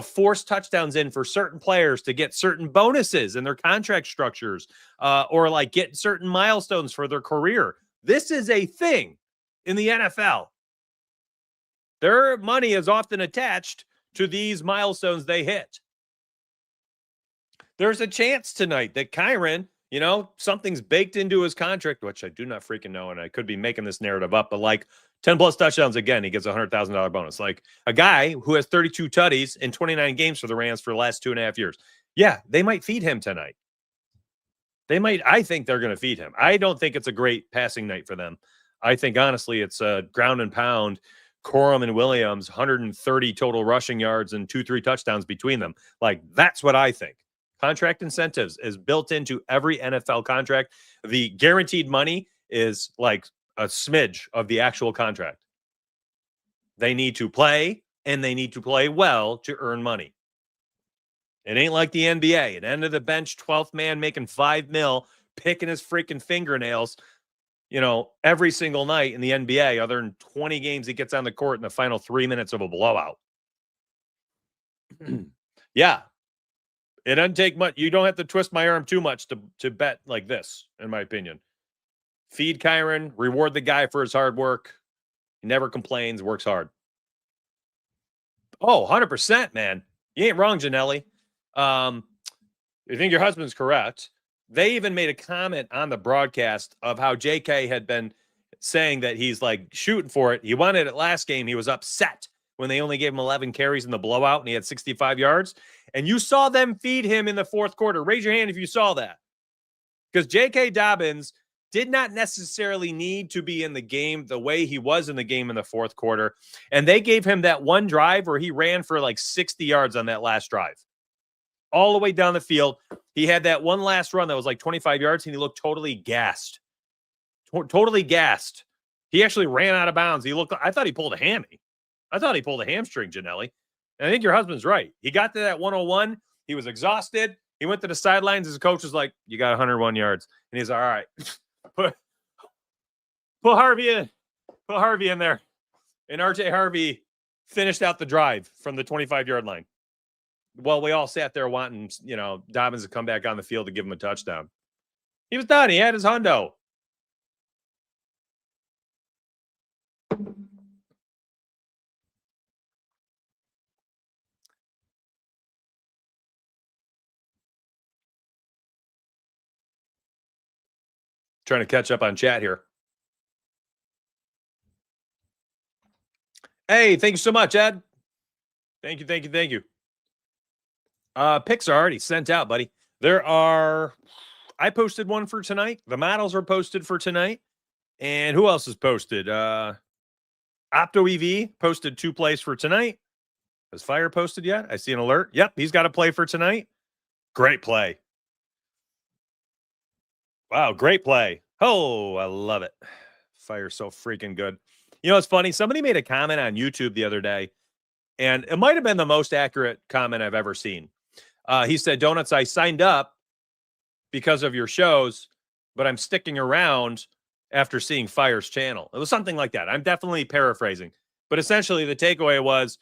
force touchdowns in for certain players to get certain bonuses in their contract structures, or get certain milestones for their career. This is a thing in the NFL. Their money is often attached to these milestones they hit. There's a chance tonight that Kyron, something's baked into his contract, which I do not freaking know, and I could be making this narrative up, but 10+ touchdowns again, he gets a $100,000 bonus. Like a guy who has 32 tutties in 29 games for the Rams for the last 2.5 years. Yeah, they might feed him tonight. I think they're going to feed him. I don't think it's a great passing night for them. I think, honestly, it's a ground and pound. Corum and Williams, 130 total rushing yards and 2-3 touchdowns between them. That's what I think. Contract incentives is built into every NFL contract. The guaranteed money is like a smidge of the actual contract. They need to play, and they need to play well to earn money. It ain't like the NBA. An end of the bench, 12th man making $5 million, picking his freaking fingernails, every single night in the NBA, other than 20 games he gets on the court in the final 3 minutes of a blowout. Yeah. It doesn't take much. You don't have to twist my arm too much to bet like this, in my opinion. Feed Kyron, reward the guy for his hard work. He never complains, works hard. Oh, 100%, man. You ain't wrong, Janelli. You think your husband's correct. They even made a comment on the broadcast of how JK had been saying that he's shooting for it. He wanted it last game. He was upset when they only gave him 11 carries in the blowout and he had 65 yards. And you saw them feed him in the fourth quarter. Raise your hand if you saw that. Because J.K. Dobbins did not necessarily need to be in the game the way he was in the game in the fourth quarter. And they gave him that one drive where he ran for 60 yards on that last drive. All the way down the field. He had that one last run that was 25 yards, and he looked totally gassed. Totally gassed. He actually ran out of bounds. I thought he pulled a hammy. I thought he pulled a hamstring, Janelli. And I think your husband's right. He got to that 101. He was exhausted. He went to the sidelines. His coach was like, you got 101 yards. And he's like, all right. Put Harvey in. Put Harvey in there. And RJ Harvey finished out the drive from the 25-yard line. Well, we all sat there wanting, Dobbins to come back on the field to give him a touchdown. He was done. He had his hundo. Trying to catch up on chat here. Hey, thank you so much, Ed. Thank you. Picks are already sent out, buddy. I posted one for tonight. The models are posted for tonight. And who else is posted? Opto EV posted 2 plays for tonight. Has Fire posted yet? I see an alert. Yep, he's got a play for tonight. Great play. Wow, great play. Oh, I love it. Fire's so freaking good. You know, it's funny. Somebody made a comment on YouTube the other day, and it might have been the most accurate comment I've ever seen. He said, Donuts, I signed up because of your shows, but I'm sticking around after seeing Fire's channel. It was something like that. I'm definitely paraphrasing. But essentially, the takeaway was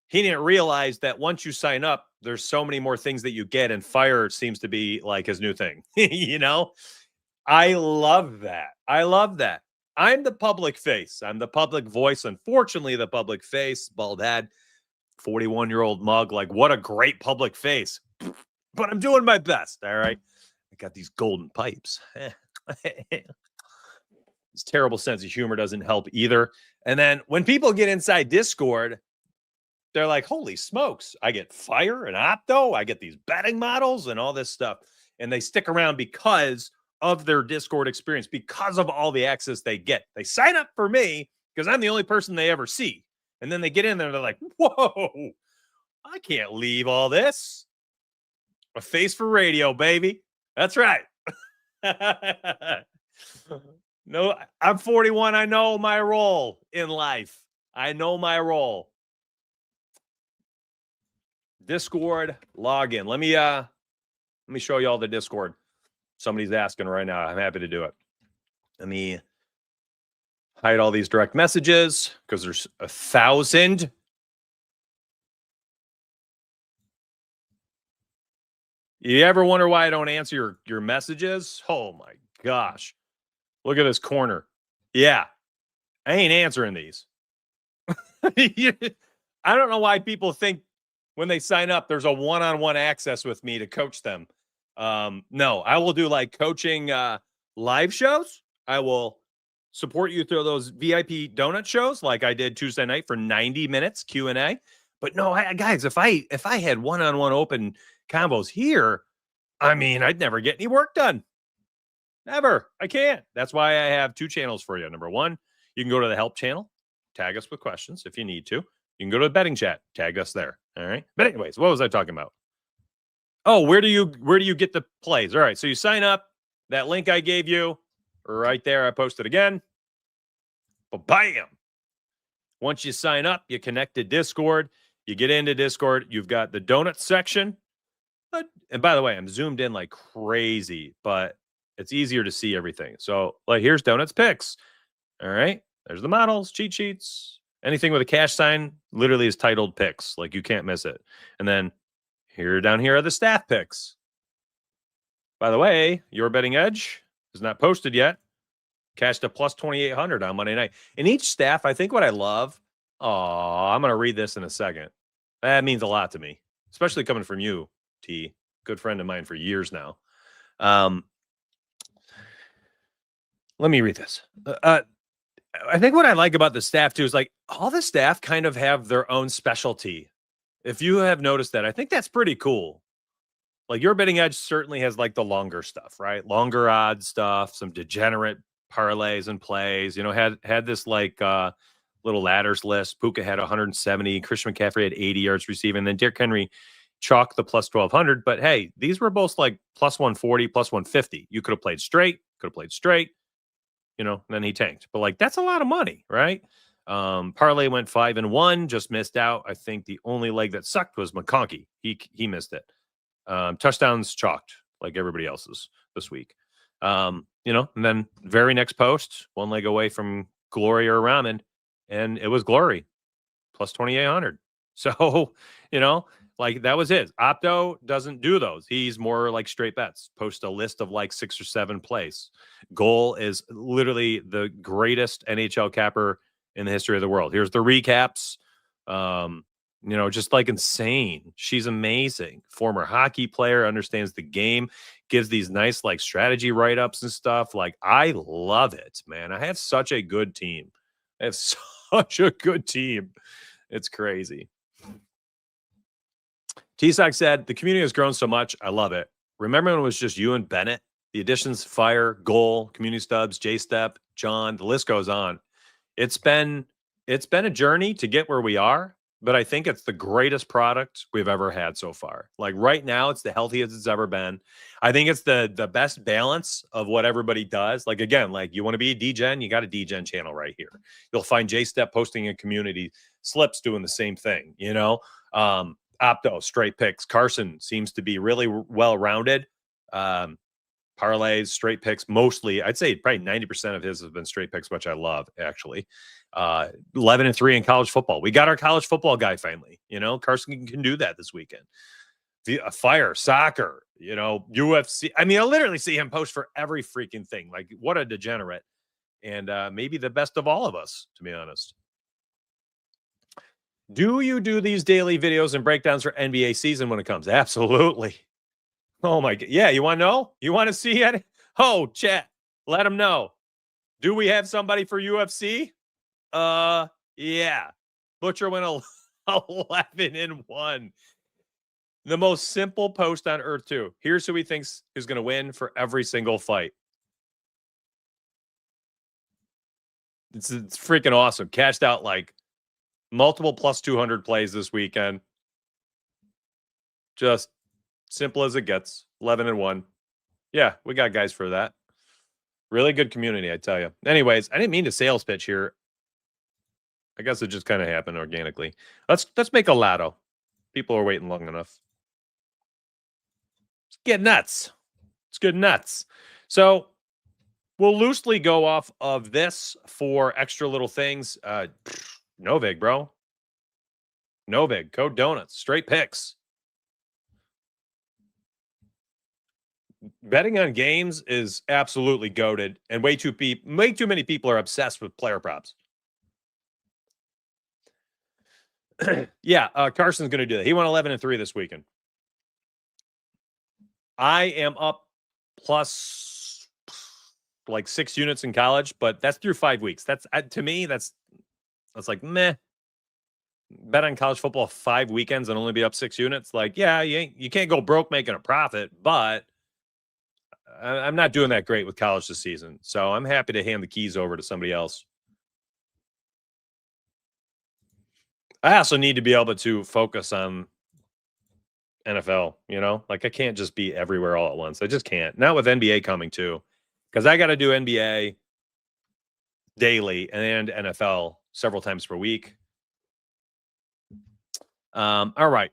he didn't realize that once you sign up, there's so many more things that you get, and Fire seems to be like his new thing. You know? I love that. I love that. I'm the public face. I'm the public voice. Unfortunately, the public face, bald head, 41-year-old mug. Like, what a great public face. But I'm doing my best. All right. I got these golden pipes. This terrible sense of humor doesn't help either. And then when people get inside Discord, they're like, holy smokes, I get Fire and Opto. I get these betting models and all this stuff. And they stick around because of their Discord experience, because of all the access they get. They sign up for me because I'm the only person they ever see. And then they get in there and they're like, whoa, I can't leave all this. A face for radio, baby. That's right. No, I'm 41. I know my role in life. I know my role. Discord login. Let me show you all the Discord. Somebody's asking right now. I'm happy to do it. Let me hide all these direct messages because there's 1,000. You ever wonder why I don't answer your messages? Oh my gosh. Look at this corner. Yeah. I ain't answering these. I don't know why people think when they sign up, there's a one-on-one access with me to coach them. No, I will do like coaching live shows. I will support you through those VIP donut shows like I did Tuesday night for 90 minutes Q&A. But no, guys, if I had one-on-one open combos here, I mean, I'd never get any work done. Never. I can't. That's why I have 2 channels for you. Number 1, you can go to the help channel, tag us with questions if you need to. You can go to the betting chat, tag us there. All right. But anyways, what was I talking about? Oh, where do you get the plays? All right. So you sign up, that link I gave you right there. I posted again. Bam. Once you sign up, you connect to Discord. You get into Discord. You've got the donut section. And by the way, I'm zoomed in like crazy, but it's easier to see everything. So like here's Donuts picks. All right. There's the models, cheat sheets. Anything with a cash sign literally is titled picks. Like you can't miss it. And then down here are the staff picks. By the way, your betting edge is not posted yet. Cashed a plus 2,800 on Monday night. In each staff, I think what I love, I'm going to read this in a second. That means a lot to me, especially coming from you, T. Good friend of mine for years now. Let me read this. I think what I like about the staff too is like all the staff kind of have their own specialty. If you have noticed that, I think that's pretty cool. Like your betting edge certainly has like the longer stuff, right? Longer odds stuff, some degenerate parlays and plays. You know, had this like little ladders list. Puka had 170. Christian McCaffrey had 80 yards receiving. And then Derrick Henry chalked the plus 1,200. But hey, these were both like plus 140, plus 150. You could have played straight. You know, then he tanked. But like that's a lot of money, right? Parlay went 5-1, just missed out. I think the only leg that sucked was McConkey. He missed it. Touchdowns chalked like everybody else's this week. You know, and then very next post, one leg away from Glory or Ramen, and it was Glory plus 2,800. So, you know, like that was his. Opto doesn't do those. He's more like straight bets. Post a list of like 6 or 7 plays. Goal is literally the greatest NHL capper in the history of the world. Here's the recaps. You know, just like insane. She's amazing. Former hockey player, understands the game, gives these nice like strategy write-ups and stuff. Like I love it, man. I have such a good team. I have such a good team. It's crazy. T-Sock said, the community has grown so much. I love it. Remember when it was just you and Bennett? The additions, Fire, Goal, Community Stubs, J-Step, John, the list goes on. It's been a journey to get where we are, but I think it's the greatest product we've ever had so far. Like right now, it's the healthiest it's ever been. I think it's the best balance of what everybody does. Like again, like you want to be a DGen, you got a DGen channel right here. You'll find J-Step posting in community, Slips doing the same thing, Opto, straight picks. Carson seems to be really well-rounded. Parlays, straight picks, mostly. I'd say probably 90% of his has been straight picks, which I love, actually. 11-3 in college football. We got our college football guy finally. Carson can do that this weekend. Fire, soccer, UFC. I mean, I literally see him post for every freaking thing. Like, what a degenerate. And maybe the best of all of us, to be honest. Do you do these daily videos and breakdowns for NBA season when it comes? Absolutely. Oh my God. Yeah, you want to know? You want to see it? Oh, chat. Let them know. Do we have somebody for UFC? Yeah. Butcher went 11-1. The most simple post on earth, too. Here's who he thinks is going to win for every single fight. It's freaking awesome. Cashed out like multiple plus 200 plays this weekend. Just simple as it gets. 11-1. Yeah, we got guys for that. Really good community, I tell you. Anyways, I didn't mean to sales pitch here. I guess it just kind of happened organically. Let's make a lotto. People are waiting long enough. Let's get nuts. It's good nuts. So we'll loosely go off of this for extra little things. Novig, bro. Novig, code donuts, straight picks. Betting on games is absolutely goated, and way too many people are obsessed with player props. Yeah, Carson's going to do that. He won 11-3 this weekend. I am up plus like 6 units in college, but that's through 5 weeks. That's to me, that's like meh. Bet on college football 5 weekends and only be up 6 units. Like, yeah, you can't go broke making a profit, but I'm not doing that great with college this season. So I'm happy to hand the keys over to somebody else. I also need to be able to focus on NFL, like I can't just be everywhere all at once. I just can't. Not with NBA coming too, because I got to do NBA daily and NFL several times per week. All right.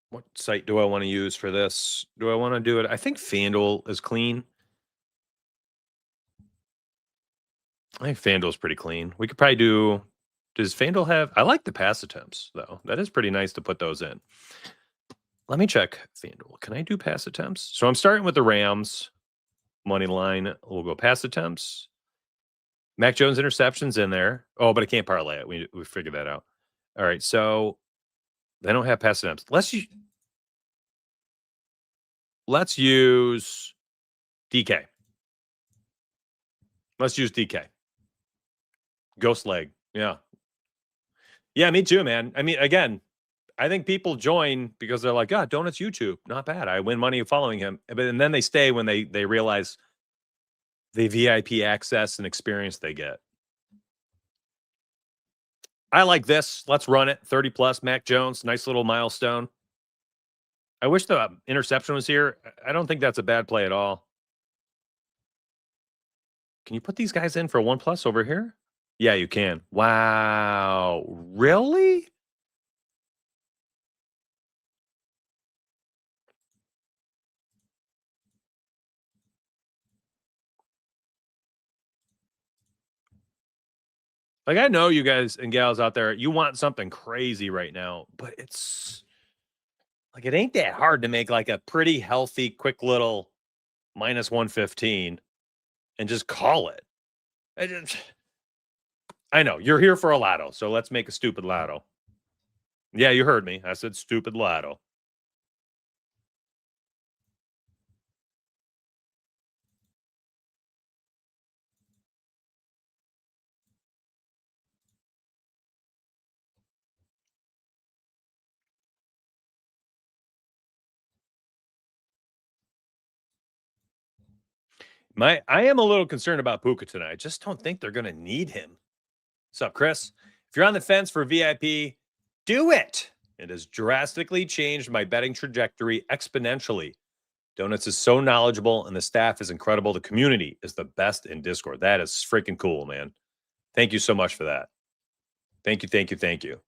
What site do I want to use for this? Do I want to do it? I think FanDuel is clean. I think FanDuel's pretty clean. We could probably do. Does FanDuel have? I like the pass attempts though. That is pretty nice to put those in. Let me check FanDuel. Can I do pass attempts? So I'm starting with the Rams money line. We'll go pass attempts. Mac Jones interceptions in there. Oh, but I can't parlay it. We figured that out. All right, so they don't have pass attempts. Let's use DK. Let's use DK. Ghost leg. Yeah. Yeah, me too, man. I mean, again, I think people join because they're like, God, Donuts YouTube. Not bad. I win money following him. And then they stay when they realize the VIP access and experience they get. I like this. Let's run it. 30 plus. Mac Jones. Nice little milestone. I wish the interception was here. I don't think that's a bad play at all. Can you put these guys in for 1+ over here? Yeah, you can. Wow. Really? Like, I know you guys and gals out there, you want something crazy right now, but it's like, it ain't that hard to make like a pretty healthy, quick little -115 and just call it. I know you're here for a lotto, so let's make a stupid lotto. Yeah, you heard me. I said stupid lotto. I am a little concerned about Puka tonight. I just don't think they're going to need him. What's up, Chris? If you're on the fence for VIP, do it. It has drastically changed my betting trajectory exponentially. Donuts is so knowledgeable and the staff is incredible. The community is the best in Discord. That is freaking cool, man. Thank you so much for that. Thank you, thank you, thank you.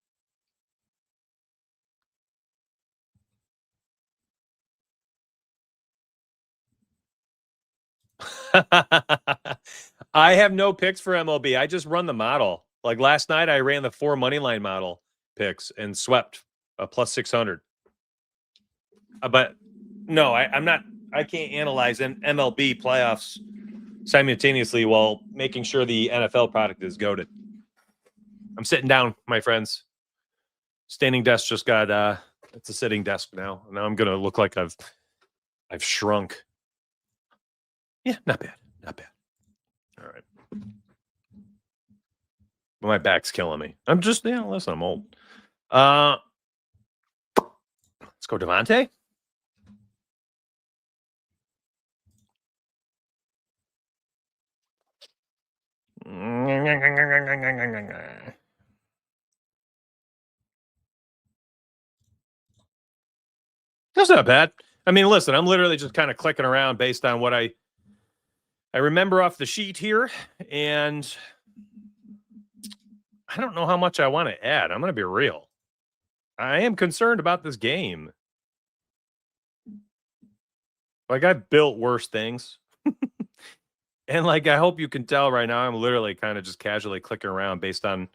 I have no picks for MLB. I just run the model. Like last night, I ran the 4 money line model picks and swept a plus 600. But no, I'm not. I can't analyze an MLB playoffs simultaneously while making sure the NFL product is goaded. I'm sitting down, my friends. Standing desk just got it's a sitting desk now. Now I'm gonna look like I've shrunk. Yeah, not bad. Not bad. All right. My back's killing me. I'm just, listen, I'm old. Let's go Devontae. That's not bad. I mean, listen, I'm literally just kind of clicking around based on what I remember off the sheet here, and I don't know how much I want to add. I'm going to be real. I am concerned about this game. Like, I've built worse things. And like, I hope you can tell right now, I'm literally kind of just casually clicking around based on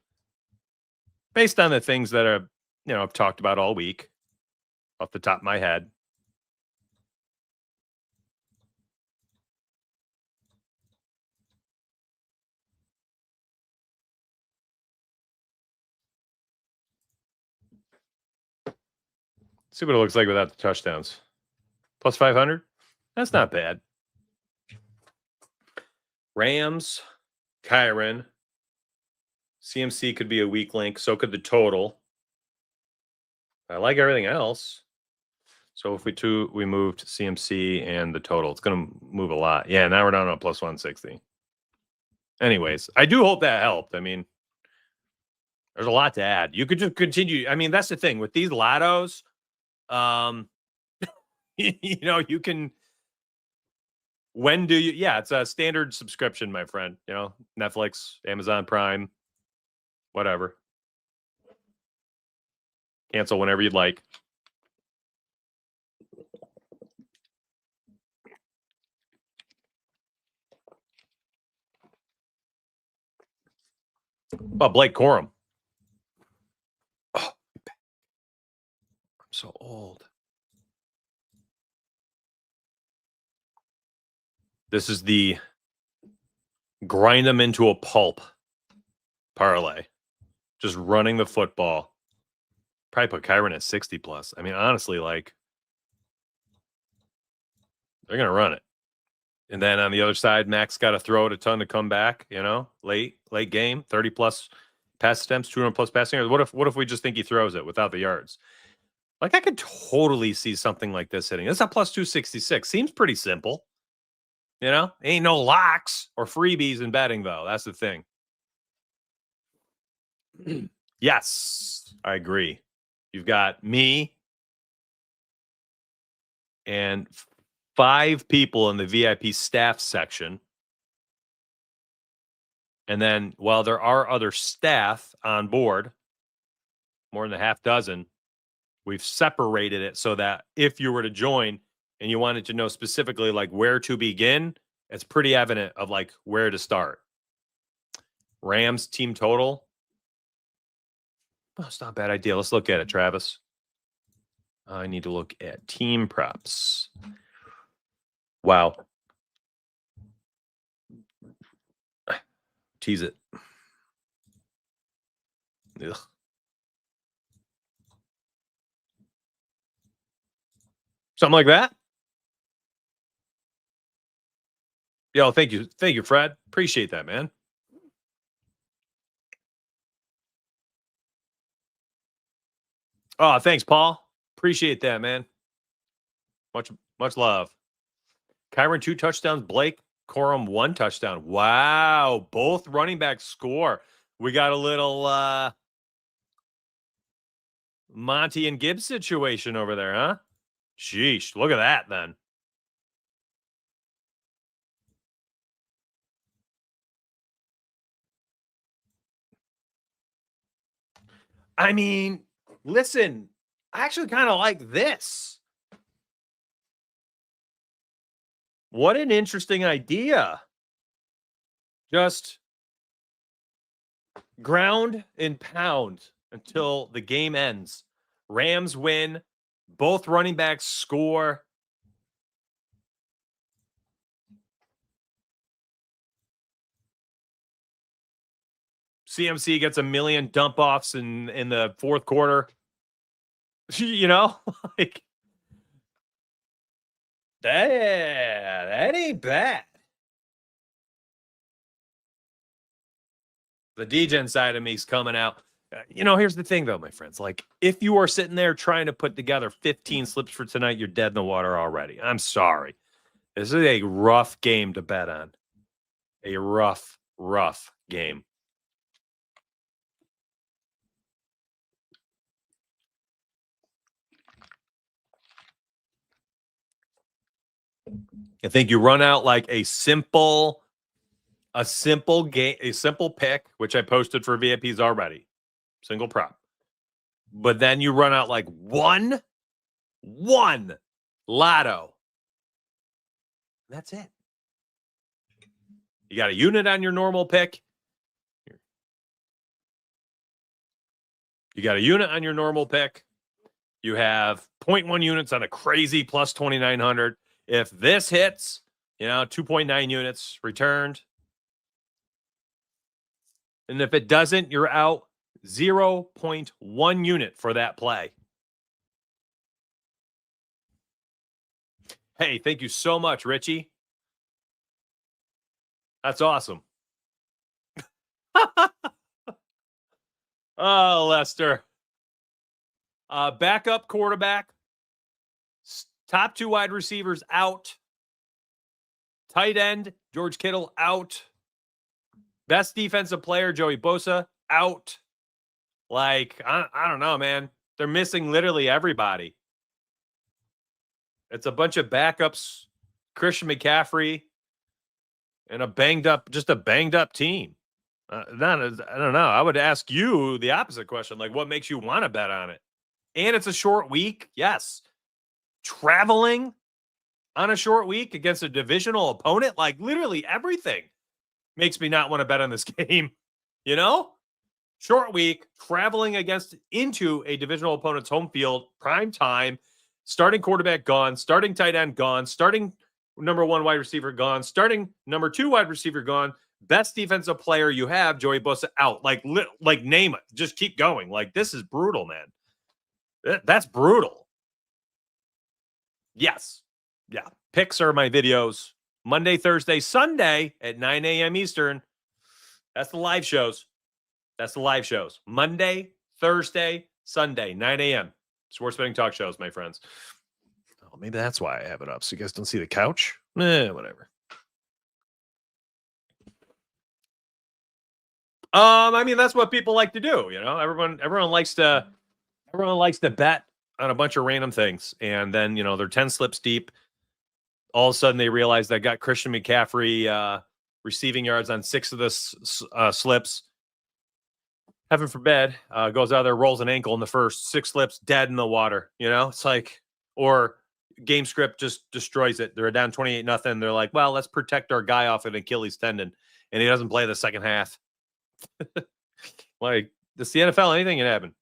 the things that are, I've talked about all week off the top of my head. See what it looks like without the touchdowns. Plus 500. That's not bad. Rams, Kyron. CMC could be a weak link. So could the total. I like everything else. So if we moved CMC and the total, it's going to move a lot. Yeah, now we're down to plus 160. Anyways, I do hope that helped. I mean, there's a lot to add. You could just continue. I mean, that's the thing with these lottos. You can. When do you? Yeah, it's a standard subscription, my friend. Netflix, Amazon Prime, whatever. Cancel whenever you'd like. Oh, Blake Corum. Oh, I'm so old. This is the grind them into a pulp parlay. Just running the football. Probably put Kyron at 60 plus. I mean, honestly, like, they're going to run it. And then on the other side, Max got to throw it a ton to come back, late game, 30 plus pass attempts, 200 plus passing yards. What if we just think he throws it without the yards? Like, I could totally see something like this hitting. It's a plus 266. Seems pretty simple. Ain't no locks or freebies in betting, though. That's the thing. Yes, I agree. You've got me and 5 people in the VIP staff section. And then while there are other staff on board, more than a half dozen, we've separated it so that if you were to join and you wanted to know specifically like where to begin, it's pretty evident of like where to start. Rams team total. Oh, it's not a bad idea. Let's look at it, Travis. I need to look at team props. Wow. Tease it. Ugh. Something like that. Yo, thank you. Thank you, Fred. Appreciate that, man. Oh, thanks, Paul. Appreciate that, man. Much love. Kyron 2 touchdowns. Blake Corum 1 touchdown. Wow. Both running backs score. We got a little Monty and Gibbs situation over there, huh? Sheesh. Look at that then. I mean, listen, I actually kind of like this. What an interesting idea. Just ground and pound until the game ends. Rams win. Both running backs score. CMC gets a million dump offs in the fourth quarter. You know, like that ain't bad. The DGen side of me is coming out. Here's the thing, though, my friends. Like, if you are sitting there trying to put together 15 slips for tonight, you're dead in the water already. I'm sorry. This is a rough game to bet on. A rough game. I think you run out like a simple game, a simple pick, which I posted for VIPs already. Single prop. But then you run out like one lotto. That's it. You got a unit on your normal pick. You got a unit on your normal pick. You have 0.1 units on a crazy plus 2,900. If this hits, 2.9 units returned. And if it doesn't, you're out 0.1 unit for that play. Hey, thank you so much, Richie. That's awesome. Oh, Lester. Backup quarterback. Top 2 wide receivers out. Tight end, George Kittle out. Best defensive player, Joey Bosa, out. Like, I don't know, man. They're missing literally everybody. It's a bunch of backups, Christian McCaffrey, and a banged up team. I don't know. I would ask you the opposite question. Like, what makes you want to bet on it? And it's a short week. Yes. Traveling on a short week against a divisional opponent. Like, literally everything makes me not want to bet on this game. Short week, traveling into a divisional opponent's home field, prime time, starting quarterback gone, starting tight end gone, starting number 1 wide receiver gone, starting number 2 wide receiver gone, best defensive player you have, Joey Bosa, out. Like name it. Just keep going. Like, this is brutal, man. That's brutal. Yes. Yeah. Picks are my videos. Monday, Thursday, Sunday at 9 a.m. Eastern. That's the live shows. Monday, Thursday, Sunday, 9 a.m. Sports betting talk shows, my friends. Oh, maybe that's why I have it up. So you guys don't see the couch? Whatever. I mean, that's what people like to do. Everyone likes to bet on a bunch of random things. And then, they're 10 slips deep. All of a sudden they realize they got Christian McCaffrey receiving yards on 6 of the slips. Heaven forbid, goes out there, rolls an ankle in the first 6 slips, dead in the water. It's like, or game script just destroys it. They're down 28-0. They're like, well, let's protect our guy off an Achilles tendon, and he doesn't play the second half. Like, this the NFL, anything can happen.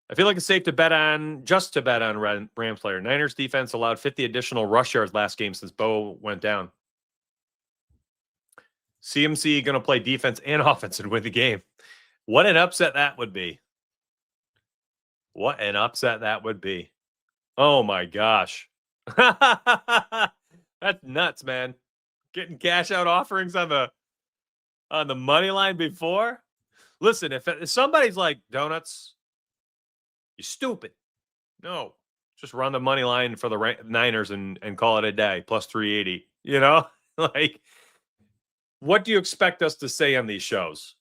I feel like it's safe to bet on Rams player. Niners defense allowed 50 additional rush yards last game since Bo went down. CMC going to play defense and offense and win the game. What an upset that would be. Oh my gosh. That's nuts, man. Getting cash out offerings on the money line before. Listen, if somebody's like donuts, You stupid. No, just run the money line for the Niners and call it a day. Plus 380. You know, like, what do you expect us to say on these shows?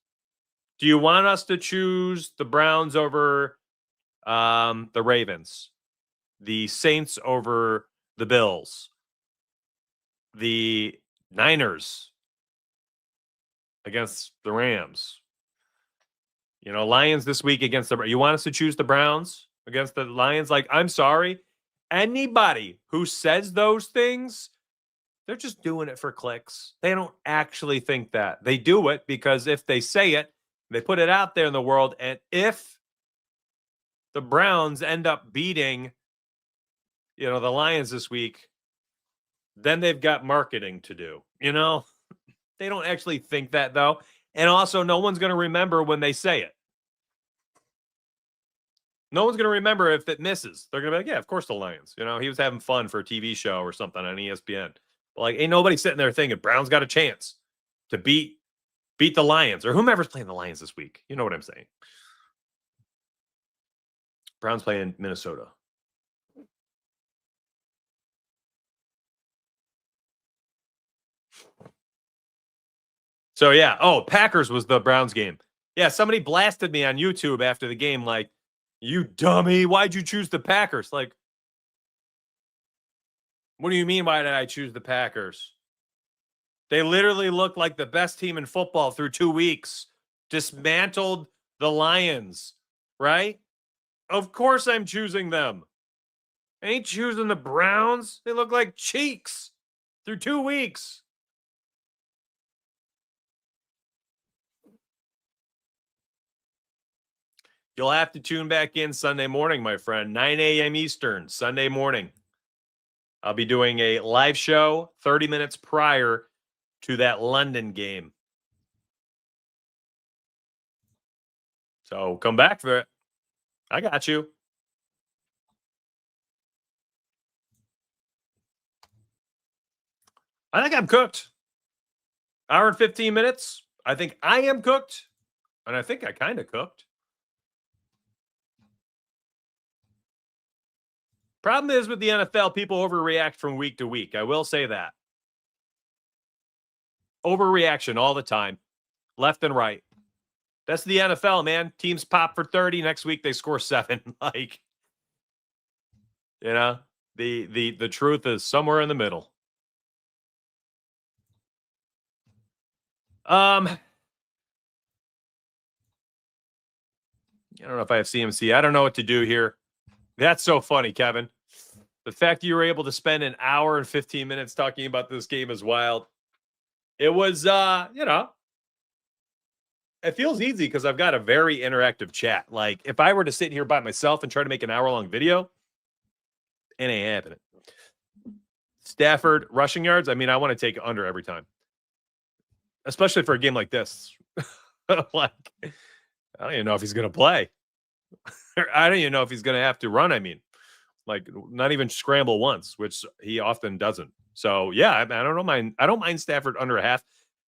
Do you want us to choose the Browns over the Ravens, the Saints over the Bills, the Niners against the Rams? You know, Lions this week against the. You want us to choose the Browns against the Lions? Like, I'm sorry. Anybody who says those things, they're just doing it for clicks. They don't actually think that. They do it because if they say it, they put it out there in the world. And if the Browns end up beating, you know, the Lions this week, then they've got marketing to do. You know, they don't actually think that, though. And also, no one's going to remember when they say it. No one's going to remember if it misses. They're going to be like, yeah, of course the Lions. You know, he was having fun for a TV show or something on ESPN. But like, ain't nobody sitting there thinking Brown's got a chance to beat the Lions or whomever's playing the Lions this week. You know what I'm saying? Browns playing Minnesota. So, yeah. Oh, Packers was the Browns game. Yeah, somebody blasted me on YouTube after the game like, you dummy, why'd you choose the Packers? Like, what do you mean, why did I choose the Packers? They literally looked like the best team in football through 2 weeks. Dismantled the Lions, right? Of course I'm choosing them. I ain't choosing the Browns. They look like cheeks through 2 weeks. You'll have to tune back in Sunday morning, my friend. 9 a.m. Eastern, Sunday morning. I'll be doing a live show 30 minutes prior to that London game. So come back for it. I got you. I think I'm cooked. Hour and 15 minutes. I think I am cooked. And I think I kind of cooked. Problem is with the NFL, people overreact from week to week. I will say that. Overreaction all the time, left and right. That's the NFL, man. Teams pop for 30. Next week they score 7. Like, you know, the truth is somewhere in the middle. I don't know if I have CMC. I don't know what to do here. That's so funny, Kevin. The fact that you were able to spend an hour and 15 minutes talking about this game is wild. It was, you know, it feels easy because I've got a very interactive chat. Like, if I were to sit here by myself and try to make an hour-long video, it ain't happening. Stafford rushing yards, I mean, I want to take under every time. Especially for a game like this. Like, I don't even know if he's going to play. I don't even know if he's going to have to run, I mean. Like, not even scramble once, which he often doesn't. So, yeah, I don't mind Stafford under a half,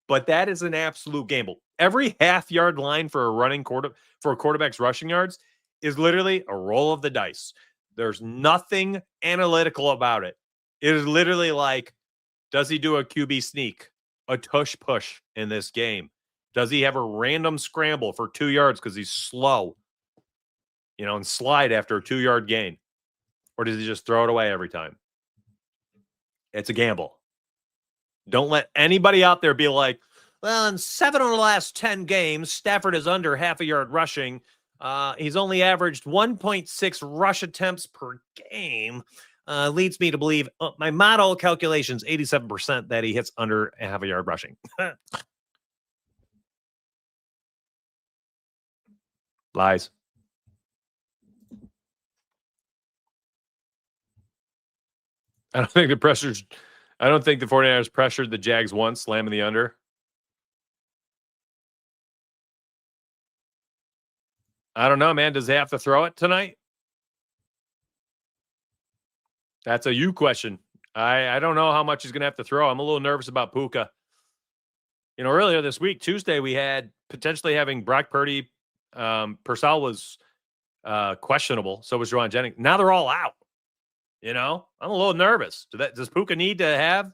but that is an absolute gamble. Every half-yard line for a quarterback's rushing yards is literally a roll of the dice. There's nothing analytical about it. It is literally like, does he do a QB sneak, a tush push in this game? Does he have a random scramble for 2 yards because he's slow, you know, and slide after a 2-yard gain? Or does he just throw it away every time? It's a gamble. Don't let anybody out there be like, well, in 7 of the last 10 games, Stafford is under half a yard rushing. He's only averaged 1.6 rush attempts per game. Leads me to believe my model calculations 87% that he hits under a half a yard rushing. Lies. I don't think the 49ers pressured the Jags once, slamming the under. I don't know, man. Does he have to throw it tonight? That's a you question. I don't know how much he's going to have to throw. I'm a little nervous about Puka. You know, earlier this week, Tuesday, we had potentially having Brock Purdy. Purcell was questionable. So was Juwan Jennings. Now they're all out. I'm a little nervous. Does Puka need to have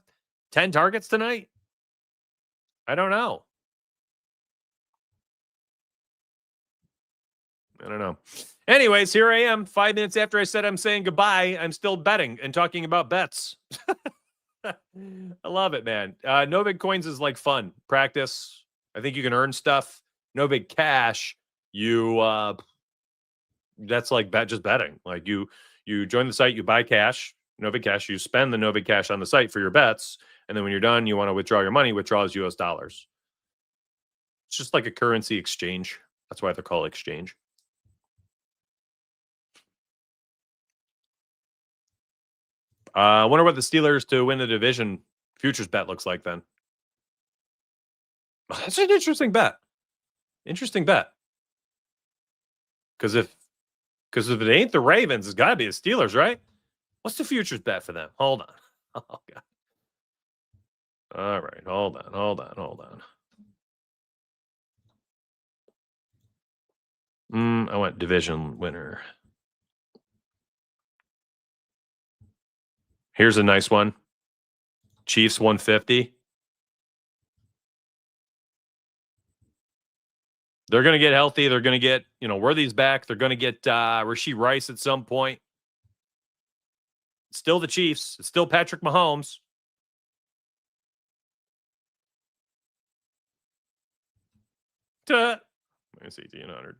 10 targets tonight? I don't know. I don't know. Anyways, here I am 5 minutes after I said I'm saying goodbye. I'm still betting and talking about bets. I love it, man. No big coins is like fun practice. I think you can earn stuff. No big cash. That's like just betting. Like you join the site, you buy cash, no big cash. You spend the no big cash on the site for your bets, and then when you're done, you want to withdraw your money. Withdraws U.S. dollars. It's just like a currency exchange. That's why they're called exchange. I wonder what the Steelers to win the division futures bet looks like then. That's an interesting bet. Interesting bet. Because if it ain't the Ravens, it's got to be the Steelers, right? What's the futures bet for them? Hold on. Oh, God. All right. Hold on. I went division winner. Here's a nice one. Chiefs 150. They're going to get healthy. They're going to get, Worthy's back. They're going to get Rashee Rice at some point. It's still the Chiefs. It's still Patrick Mahomes. Let me see, 100.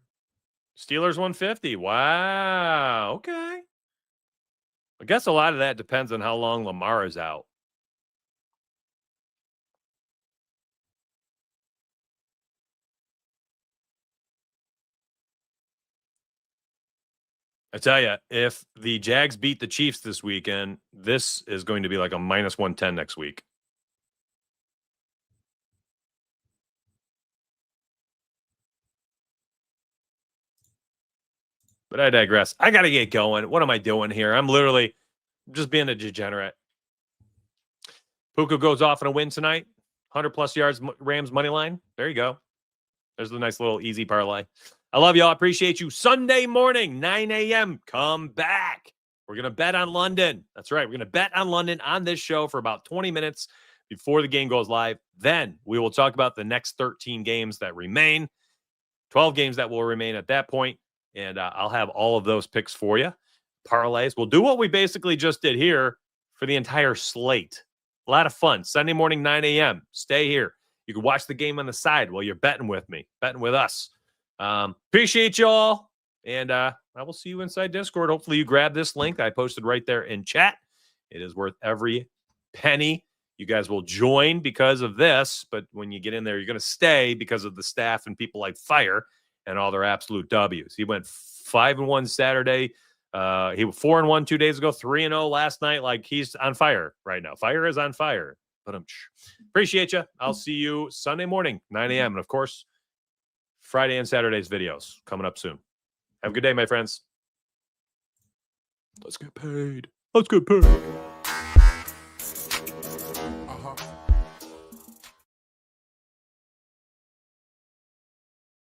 Steelers 150. Wow. Okay. I guess a lot of that depends on how long Lamar is out. I tell you, if the Jags beat the Chiefs this weekend, this is going to be like a minus 110 next week. But I digress. I got to get going. What am I doing here? I'm literally just being a degenerate. Puka goes off in a win tonight. 100-plus yards, Rams money line. There you go. There's a nice little easy parlay. I love y'all. Appreciate you. Sunday morning, 9 a.m. Come back. We're going to bet on London. That's right. We're going to bet on London on this show for about 20 minutes before the game goes live. Then we will talk about the next 13 games that remain, 12 games that will remain at that point. And I'll have all of those picks for you. Parlays. We'll do what we basically just did here for the entire slate. A lot of fun. Sunday morning, 9 a.m. Stay here. You can watch the game on the side while you're betting with me, betting with us. Appreciate you all. And I will see you inside Discord. Hopefully you grab this link I posted right there in chat. It is worth every penny. You guys will join because of this, but when you get in there, you're going to stay because of the staff and people like Fire and all their absolute W's. He went 5-1 Saturday. He was 4-1 2 days ago, 3-0 last night. Like, he's on fire right now. Fire is on fire. But appreciate you. I'll see you Sunday morning, 9 a.m. And of course, Friday and Saturday's videos coming up soon. Have a good day, my friends. Let's get paid.